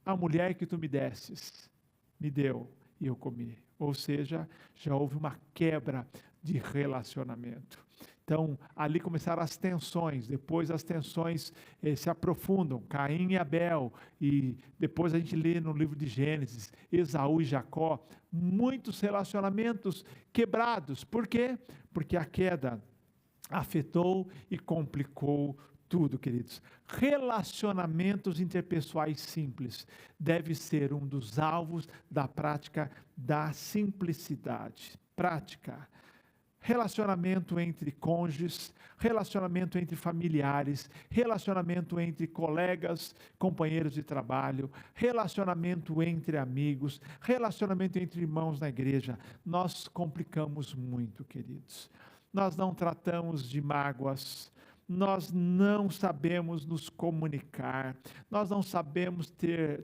a mulher que tu me destes, me deu e eu comi. Ou seja, já houve uma quebra de relacionamento. Então, ali começaram as tensões, depois as tensões se aprofundam, Caim e Abel, e depois a gente lê no livro de Gênesis, Esaú e Jacó, muitos relacionamentos quebrados. Por quê? Porque a queda afetou e complicou tudo, queridos. Relacionamentos interpessoais simples deve ser um dos alvos da prática da simplicidade. Prática. Relacionamento entre cônjuges, relacionamento entre familiares, relacionamento entre colegas, companheiros de trabalho, relacionamento entre amigos, relacionamento entre irmãos na igreja. Nós complicamos muito, queridos. Nós não tratamos de mágoas, nós não sabemos nos comunicar, nós não sabemos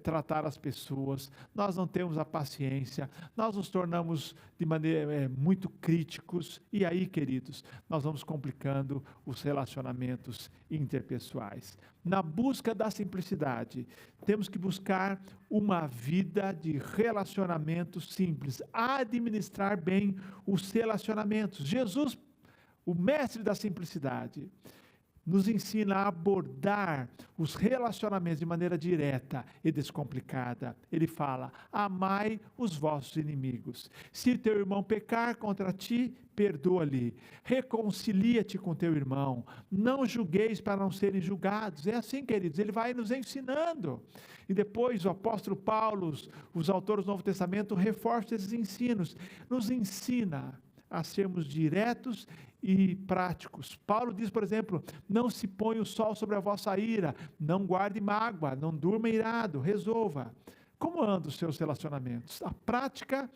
tratar as pessoas, nós não temos a paciência, nós nos tornamos de maneira muito críticos, e aí, queridos, nós vamos complicando os relacionamentos interpessoais. Na busca da simplicidade, temos que buscar uma vida de relacionamentos simples, administrar bem os relacionamentos. Jesus, o mestre da simplicidade, nos ensina a abordar os relacionamentos de maneira direta e descomplicada. Ele fala, amai os vossos inimigos. Se teu irmão pecar contra ti, perdoa-lhe. Reconcilia-te com teu irmão. Não julgueis para não serem julgados. É assim, queridos, ele vai nos ensinando. E depois o apóstolo Paulo, os autores do Novo Testamento, reforçam esses ensinos. Nos ensina a sermos diretos e práticos. Paulo diz, por exemplo, não se põe o sol sobre a vossa ira, não guarde mágoa, não durma irado, resolva. Como andam os seus relacionamentos? A prática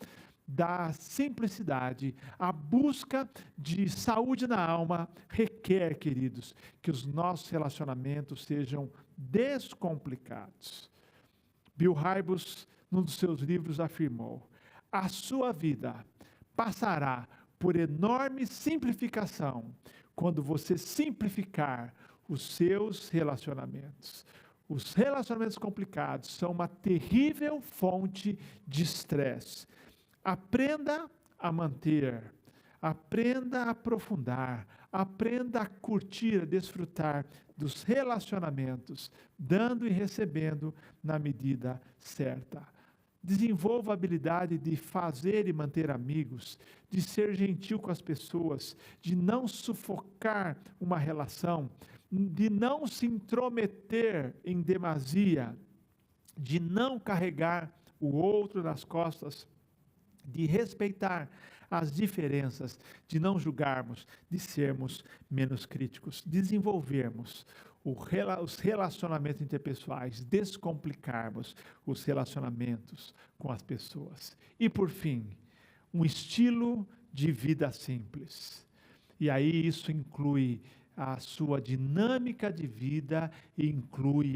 da simplicidade, a busca de saúde na alma requer, queridos, que os nossos relacionamentos sejam descomplicados. Bill Hybels, num dos seus livros, afirmou: a sua vida passará por enorme simplificação quando você simplificar os seus relacionamentos. Os relacionamentos complicados são uma terrível fonte de estresse. Aprenda a manter, aprenda a aprofundar, aprenda a curtir, a desfrutar dos relacionamentos, dando e recebendo na medida certa. Desenvolva a habilidade de fazer e manter amigos, de ser gentil com as pessoas, de não sufocar uma relação, de não se intrometer em demasia, de não carregar o outro nas costas, de respeitar as diferenças, de não julgarmos, de sermos menos críticos, desenvolvermos os relacionamentos interpessoais, descomplicarmos os relacionamentos com as pessoas. E por fim, um estilo de vida simples. E aí isso inclui a sua dinâmica de vida e inclui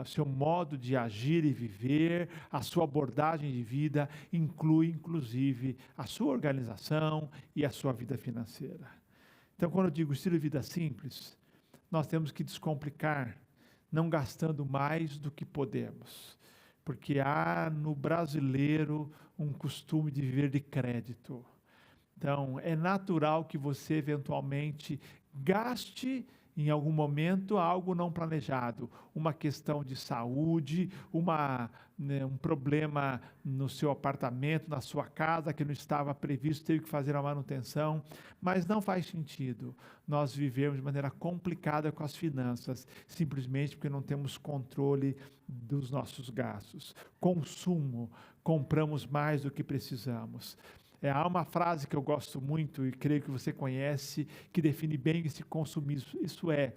seu modo de agir e viver, a sua abordagem de vida, inclui inclusive a sua organização e a sua vida financeira. Então, quando eu digo estilo de vida simples, nós temos que descomplicar, não gastando mais do que podemos, porque há no brasileiro um costume de viver de crédito. Então, é natural que você eventualmente gaste em algum momento algo não planejado, uma questão de saúde, um problema no seu apartamento, na sua casa que não estava previsto, teve que fazer a manutenção, mas não faz sentido nós vivermos de maneira complicada com as finanças, simplesmente porque não temos controle dos nossos gastos. Consumo, compramos mais do que precisamos. Há uma frase que eu gosto muito e creio que você conhece, que define bem esse consumismo. Isso é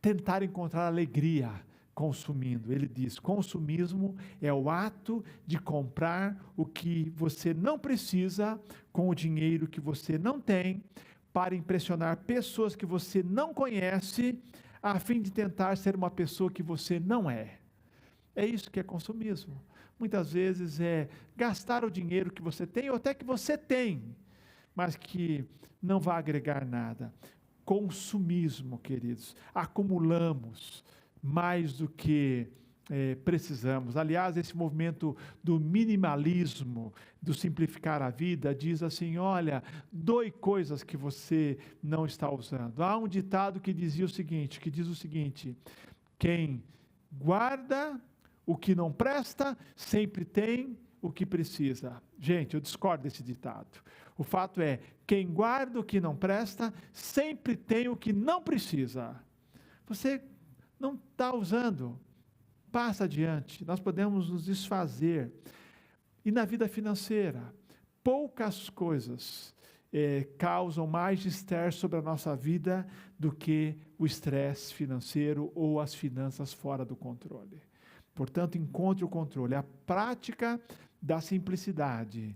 tentar encontrar alegria consumindo. Ele diz: consumismo é o ato de comprar o que você não precisa com o dinheiro que você não tem, para impressionar pessoas que você não conhece, a fim de tentar ser uma pessoa que você não é. É isso que é consumismo. Muitas vezes é gastar o dinheiro que você tem, ou até que você tem, mas que não vai agregar nada. Consumismo, queridos. Acumulamos mais do que precisamos. Aliás, esse movimento do minimalismo, do simplificar a vida, diz assim: olha, doe coisas que você não está usando. Há um ditado que diz o seguinte: quem guarda o que não presta, sempre tem o que precisa. Gente, eu discordo desse ditado. O fato é, quem guarda o que não presta, sempre tem o que não precisa. Você não está usando, passa adiante. Nós podemos nos desfazer. E na vida financeira, poucas coisas causam mais estresse sobre a nossa vida do que o estresse financeiro ou as finanças fora do controle. Portanto, encontre o controle. A prática da simplicidade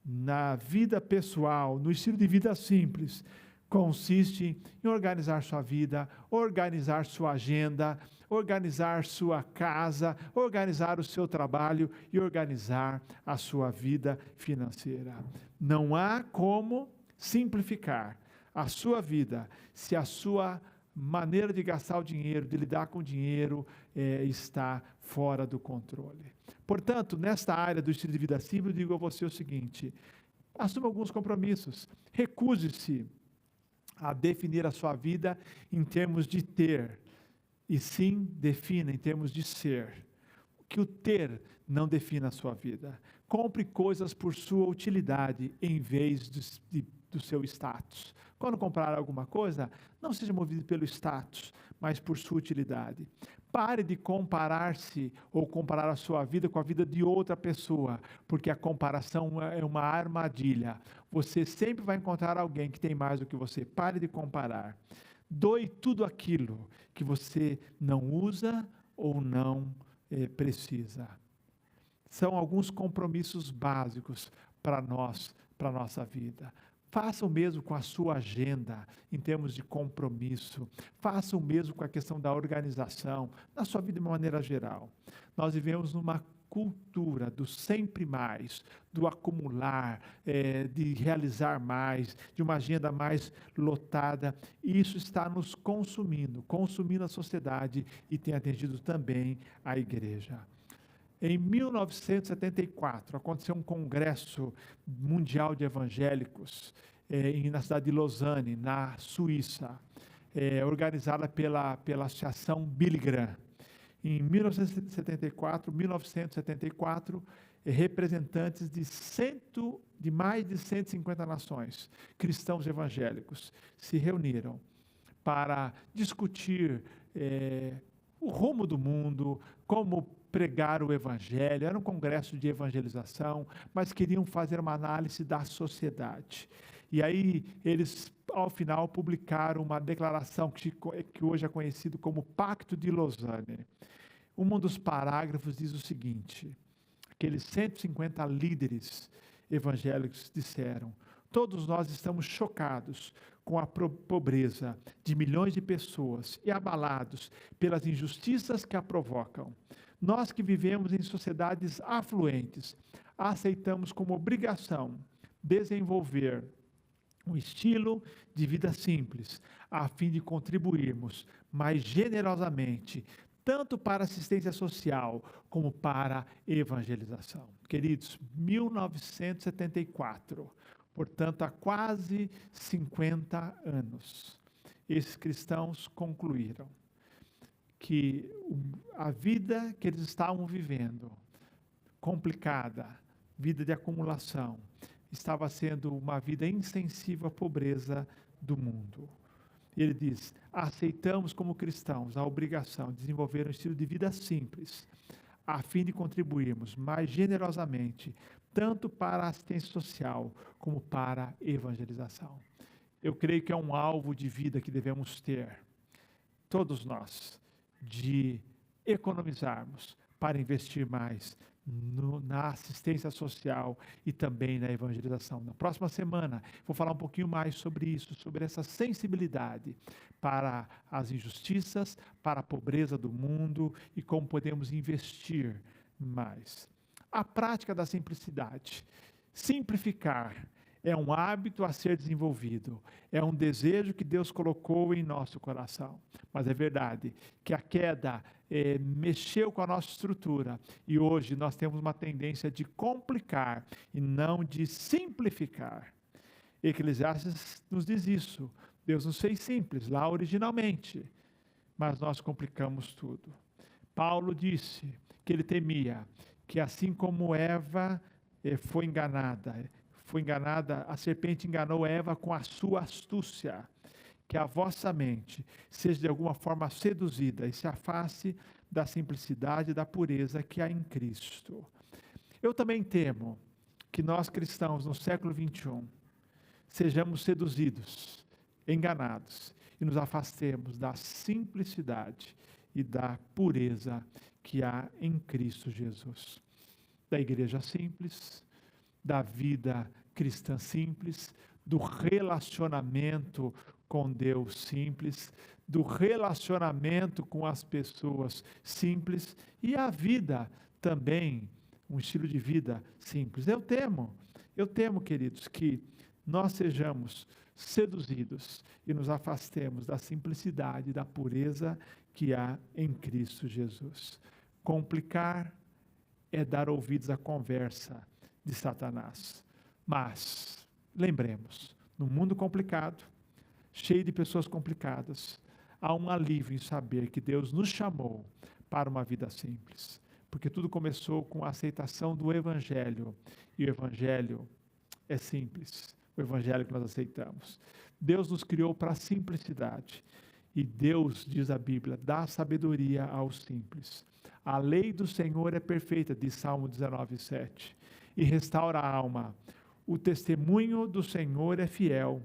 na vida pessoal, no estilo de vida simples, consiste em organizar sua vida, organizar sua agenda, organizar sua casa, organizar o seu trabalho e organizar a sua vida financeira. Não há como simplificar a sua vida se a sua maneira de gastar o dinheiro, de lidar com o dinheiro, está fora do controle. Portanto, nesta área do estilo de vida simples, eu digo a você o seguinte: assuma alguns compromissos, recuse-se a definir a sua vida em termos de ter, e sim defina em termos de ser. Que o ter não defina a sua vida. Compre coisas por sua utilidade em vez do seu status. Quando comprar alguma coisa, não seja movido pelo status, mas por sua utilidade. Pare de comparar-se ou comparar a sua vida com a vida de outra pessoa, porque a comparação é uma armadilha. Você sempre vai encontrar alguém que tem mais do que você. Pare de comparar. Doe tudo aquilo que você não usa ou não precisa. São alguns compromissos básicos para nós, para a nossa vida. Faça o mesmo com a sua agenda, em termos de compromisso. Faça o mesmo com a questão da organização, na sua vida de uma maneira geral. Nós vivemos numa cultura do sempre mais, do acumular, de realizar mais, de uma agenda mais lotada. E isso está nos consumindo a sociedade e tem atingido também a igreja. Em 1974, aconteceu um congresso mundial de evangélicos na cidade de Lausanne, na Suíça, organizada pela Associação Billy Graham. Em 1974, representantes de mais de 150 nações, cristãos evangélicos, se reuniram para discutir o rumo do mundo, como pregar o evangelho. Era um congresso de evangelização, mas queriam fazer uma análise da sociedade. E aí eles, ao final, publicaram uma declaração que hoje é conhecido como Pacto de Lausanne. Um dos parágrafos diz o seguinte: aqueles 150 líderes evangélicos disseram: todos nós estamos chocados com a pobreza de milhões de pessoas e abalados pelas injustiças que a provocam. Nós que vivemos em sociedades afluentes, aceitamos como obrigação desenvolver um estilo de vida simples, a fim de contribuirmos mais generosamente, tanto para assistência social como para evangelização. Queridos, 1974, portanto, há quase 50 anos, esses cristãos concluíram que a vida que eles estavam vivendo, complicada, vida de acumulação, estava sendo uma vida insensível à pobreza do mundo. Ele diz: aceitamos como cristãos a obrigação de desenvolver um estilo de vida simples, a fim de contribuirmos mais generosamente, tanto para a assistência social como para a evangelização. Eu creio que é um alvo de vida que devemos ter, todos nós, de economizarmos para investir mais na assistência social e também na evangelização. Na próxima semana, vou falar um pouquinho mais sobre isso, sobre essa sensibilidade para as injustiças, para a pobreza do mundo e como podemos investir mais. A prática da simplicidade. Simplificar é um hábito a ser desenvolvido, é um desejo que Deus colocou em nosso coração. Mas é verdade que a queda mexeu com a nossa estrutura e hoje nós temos uma tendência de complicar e não de simplificar. Eclesiastes nos diz isso. Deus nos fez simples lá originalmente, mas nós complicamos tudo. Paulo disse que ele temia que assim como Eva foi enganada, a serpente enganou Eva com a sua astúcia, que a vossa mente seja de alguma forma seduzida e se afaste da simplicidade e da pureza que há em Cristo. Eu também temo que nós cristãos no século 21 sejamos seduzidos, enganados e nos afastemos da simplicidade e da pureza que há em Cristo Jesus. Da igreja simples, da vida cristã simples, do relacionamento com Deus simples, do relacionamento com as pessoas simples e a vida também, um estilo de vida simples. Eu temo, queridos, que nós sejamos seduzidos e nos afastemos da simplicidade, da pureza que há em Cristo Jesus. Complicar é dar ouvidos à conversa de Satanás. Mas, lembremos, no mundo complicado, cheio de pessoas complicadas, há um alívio em saber que Deus nos chamou para uma vida simples. Porque tudo começou com a aceitação do Evangelho. E o Evangelho é simples. O Evangelho que nós aceitamos. Deus nos criou para a simplicidade. E Deus, diz a Bíblia, dá sabedoria aos simples. A lei do Senhor é perfeita, diz Salmo 19:7, e restaura a alma. O testemunho do Senhor é fiel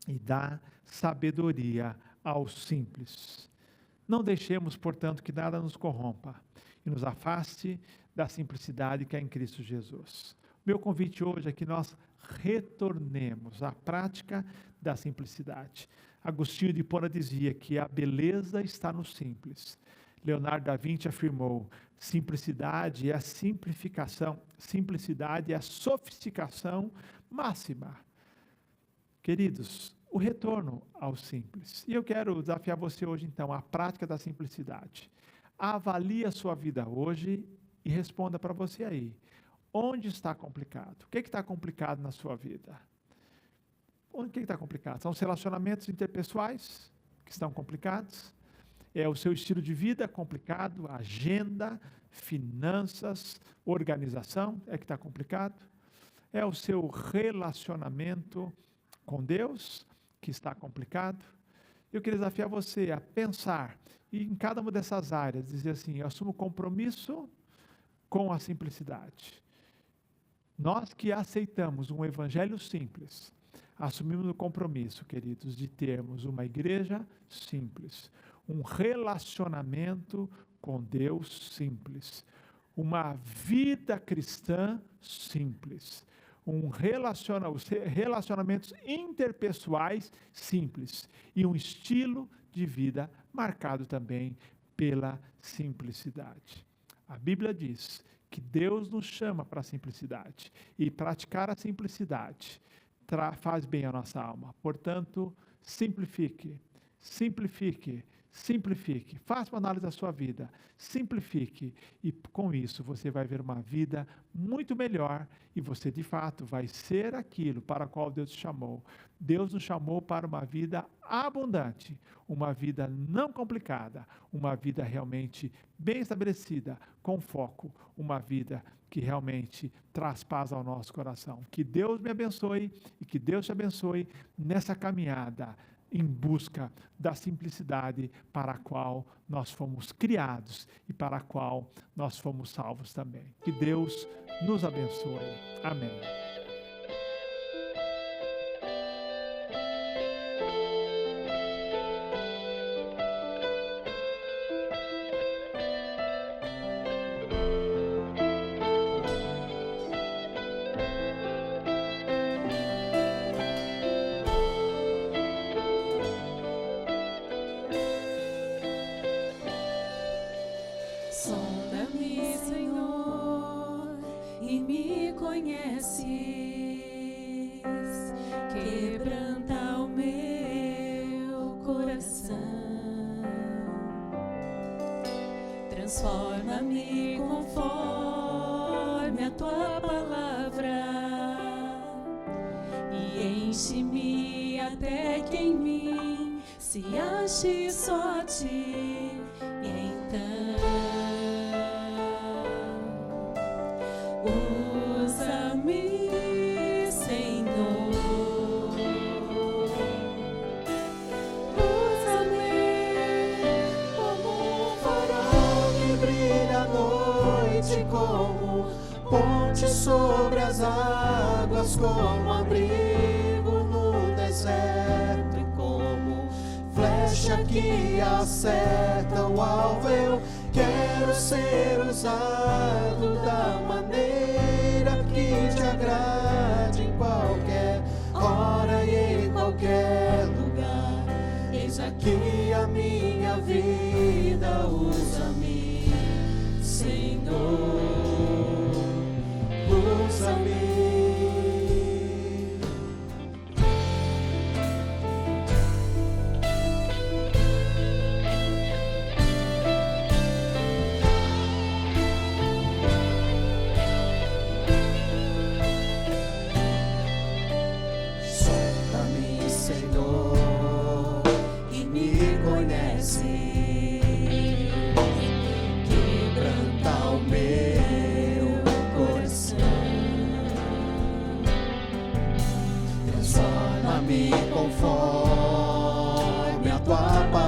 e dá sabedoria aos simples. Não deixemos, portanto, que nada nos corrompa e nos afaste da simplicidade que é em Cristo Jesus. Meu convite hoje é que nós retornemos à prática da simplicidade. Agostinho de Hipona dizia que a beleza está no simples. Leonardo da Vinci afirmou: simplicidade é a simplificação, simplicidade é a sofisticação máxima. Queridos, o retorno ao simples. E eu quero desafiar você hoje, então, à prática da simplicidade. Avalie a sua vida hoje e responda para você aí. Onde está complicado? O que está complicado na sua vida? O que está complicado? São os relacionamentos interpessoais que estão complicados? É o seu estilo de vida complicado? Agenda, finanças, organização é que está complicado? É o seu relacionamento com Deus que está complicado? Eu queria desafiar você a pensar e em cada uma dessas áreas dizer assim: eu assumo compromisso com a simplicidade. Nós que aceitamos um evangelho simples, assumimos o compromisso, queridos, de termos uma igreja simples, um relacionamento com Deus simples, uma vida cristã simples, relacionamentos interpessoais simples e um estilo de vida marcado também pela simplicidade. A Bíblia diz que Deus nos chama para a simplicidade e praticar a simplicidade faz bem à nossa alma. Portanto, simplifique, simplifique, simplifique. Faça uma análise da sua vida, simplifique e com isso você vai ver uma vida muito melhor e você de fato vai ser aquilo para o qual Deus te chamou. Deus nos chamou para uma vida abundante, uma vida não complicada, uma vida realmente bem estabelecida, com foco, uma vida que realmente traz paz ao nosso coração. Que Deus me abençoe e que Deus te abençoe nessa caminhada em busca da simplicidade para a qual nós fomos criados e para a qual nós fomos salvos também. Que Deus nos abençoe. Amém.
Sonda-me, Senhor, e me conheces. Quebranta o meu coração. Transforma-me conforme a tua palavra e enche-me até que em mim se ache só a ti. E então usa-me, Senhor, usa-me como um farol que brilha à noite, como ponte sobre as águas, como abrigo no deserto e como flecha que acerta o alvo. Eu quero ser usado da maneira que te agrade, em qualquer hora e em qualquer lugar. Eis aqui a minha vida, usa-me, Senhor, usa-me. Conforme a tua palavra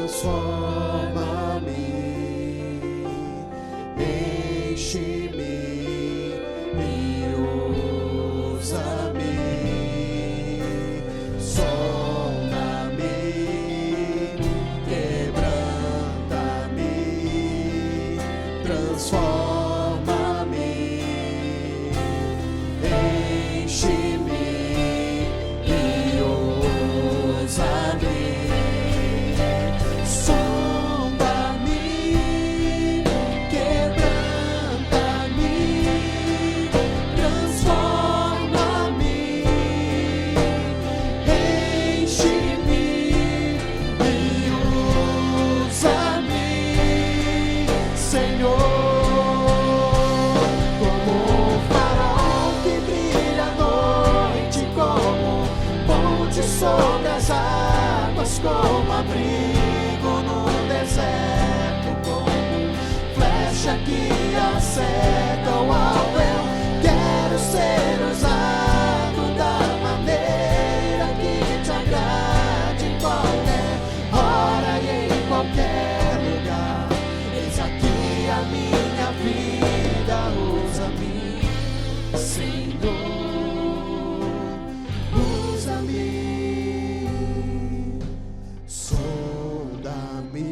transforma-me, enche-me e usa-me, sonda-me, quebranta-me, transforma-me, enche-me e usa-me. Sobre as águas, como abrigo no deserto, como flecha que acerta o alvo. Eu quero ser usado da maneira que te agrade, em qualquer hora e em qualquer lugar. Eis aqui a minha vida, usa-me, Senhor. Sonda-me,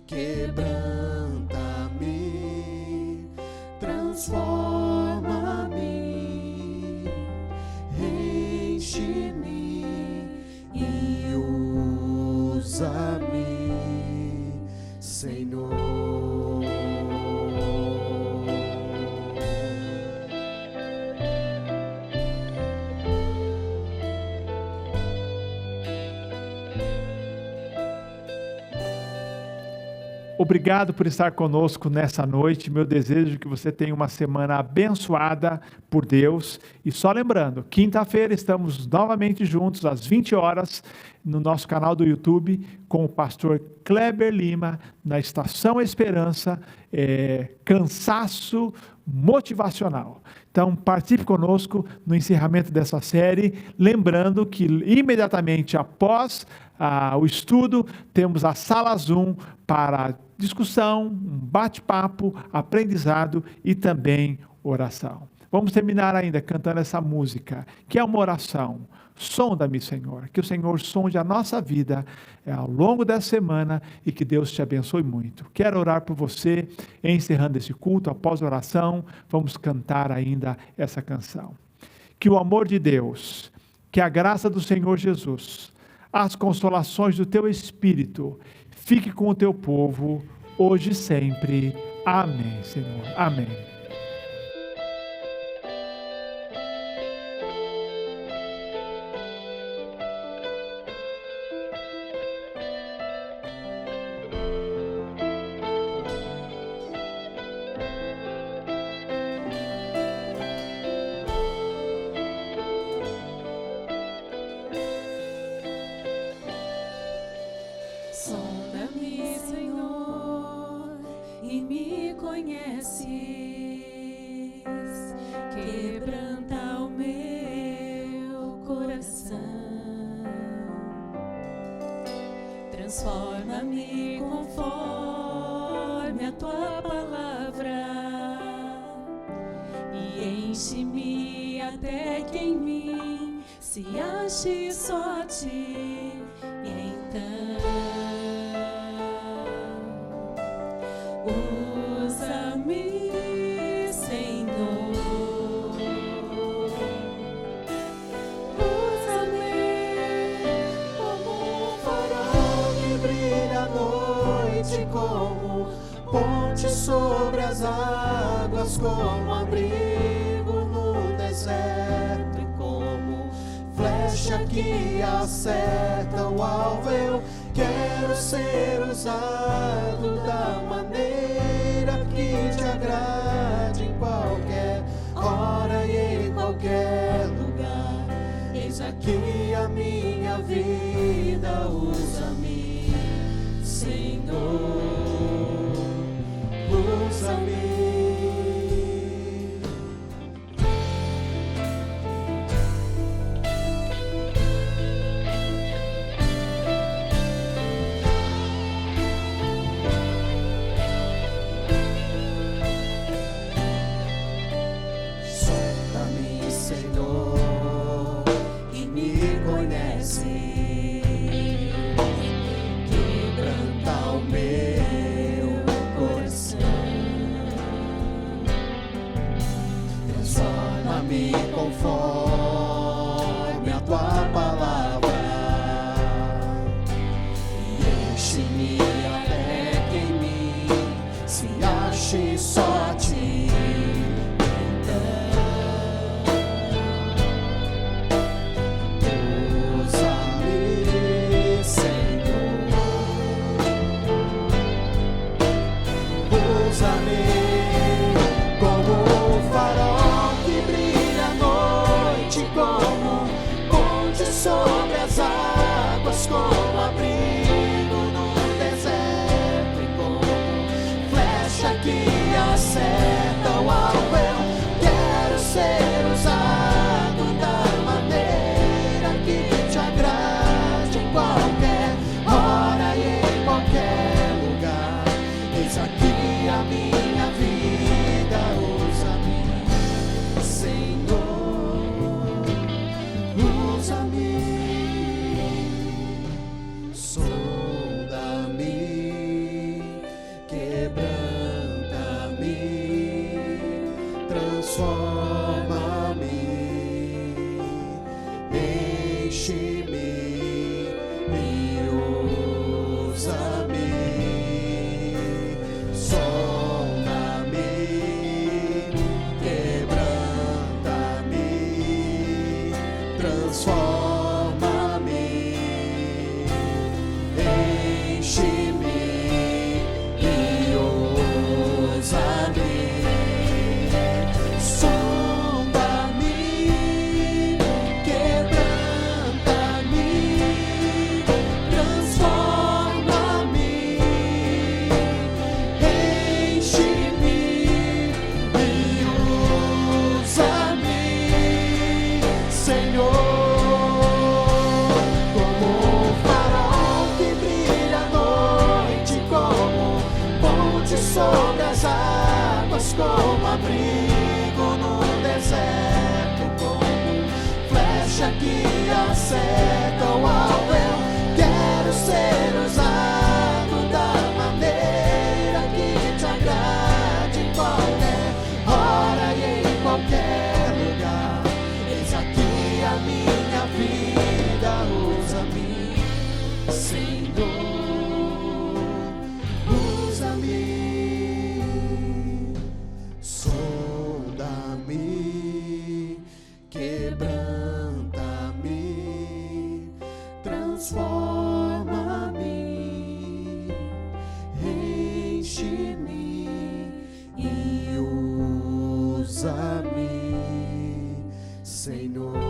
quebranta-me, transforma-me, enche-me e usa-me, Senhor.
Obrigado por estar conosco nessa noite. Meu desejo é que você tenha uma semana abençoada por Deus. E só lembrando, quinta-feira estamos novamente juntos às 20 horas no nosso canal do YouTube com o pastor Kleber Lima na Estação Esperança, Cansaço Motivacional. Então participe conosco no encerramento dessa série, lembrando que imediatamente após o estudo, temos a sala Zoom para discussão, um bate-papo, aprendizado e também oração. Vamos terminar ainda cantando essa música, que é uma oração. Sonda-me, Senhor, que o Senhor sonde a nossa vida ao longo dessa semana e que Deus te abençoe muito. Quero orar por você, encerrando esse culto, após a oração, vamos cantar ainda essa canção. Que o amor de Deus, que a graça do Senhor Jesus, as consolações do teu Espírito, fique com o teu povo, hoje e sempre. Amém, Senhor. Amém.
Sonda-me, Senhor, e me conheces, quebranta o meu coração, transforma-me conforme a tua palavra e enche-me até que em mim se ache só a ti. Então usa-me, Senhor, usa-me como um farol
Que brilha à noite, como ponte sobre as águas, como abrigo no deserto e como flecha que acerta o alvo. Eu quero ser usado da maneira que te agrade, em qualquer hora e em qualquer lugar. Eis aqui a minha vida, usa-me, Senhor, usa-me. só a ti. Usa-me, Senhor. Usa-me como um farol que brilha à noite, como ponte sobre as águas, como abrigo no deserto e como flecha que acerta o alvo. Eu quero ser usado da maneira que te agrade, em qualquer hora e em qualquer lugar. Eis aqui a minha vida, usa-me, Senhor, usa-me, sonda-me, quebranta-me, transforma-me, enche-me e usa-me, sonda-me, quebranta-me, transforma-me, enche-me e usa-me. Sonda-me, quebranta-me, transforma-me, enche-me e usa-me, Senhor, como um farol que brilha à noite, como ponte sobre as águas, como abrigo no deserto, como flecha que acerta o alvo. Eu quero ser usado da maneira que te agrade, em qualquer hora e em qualquer lugar. Eis aqui a minha vida, usa-me, Senhor, usa-me, sonda-me, quebranta-me, transforma-me, enche-me e usa-me, Senhor.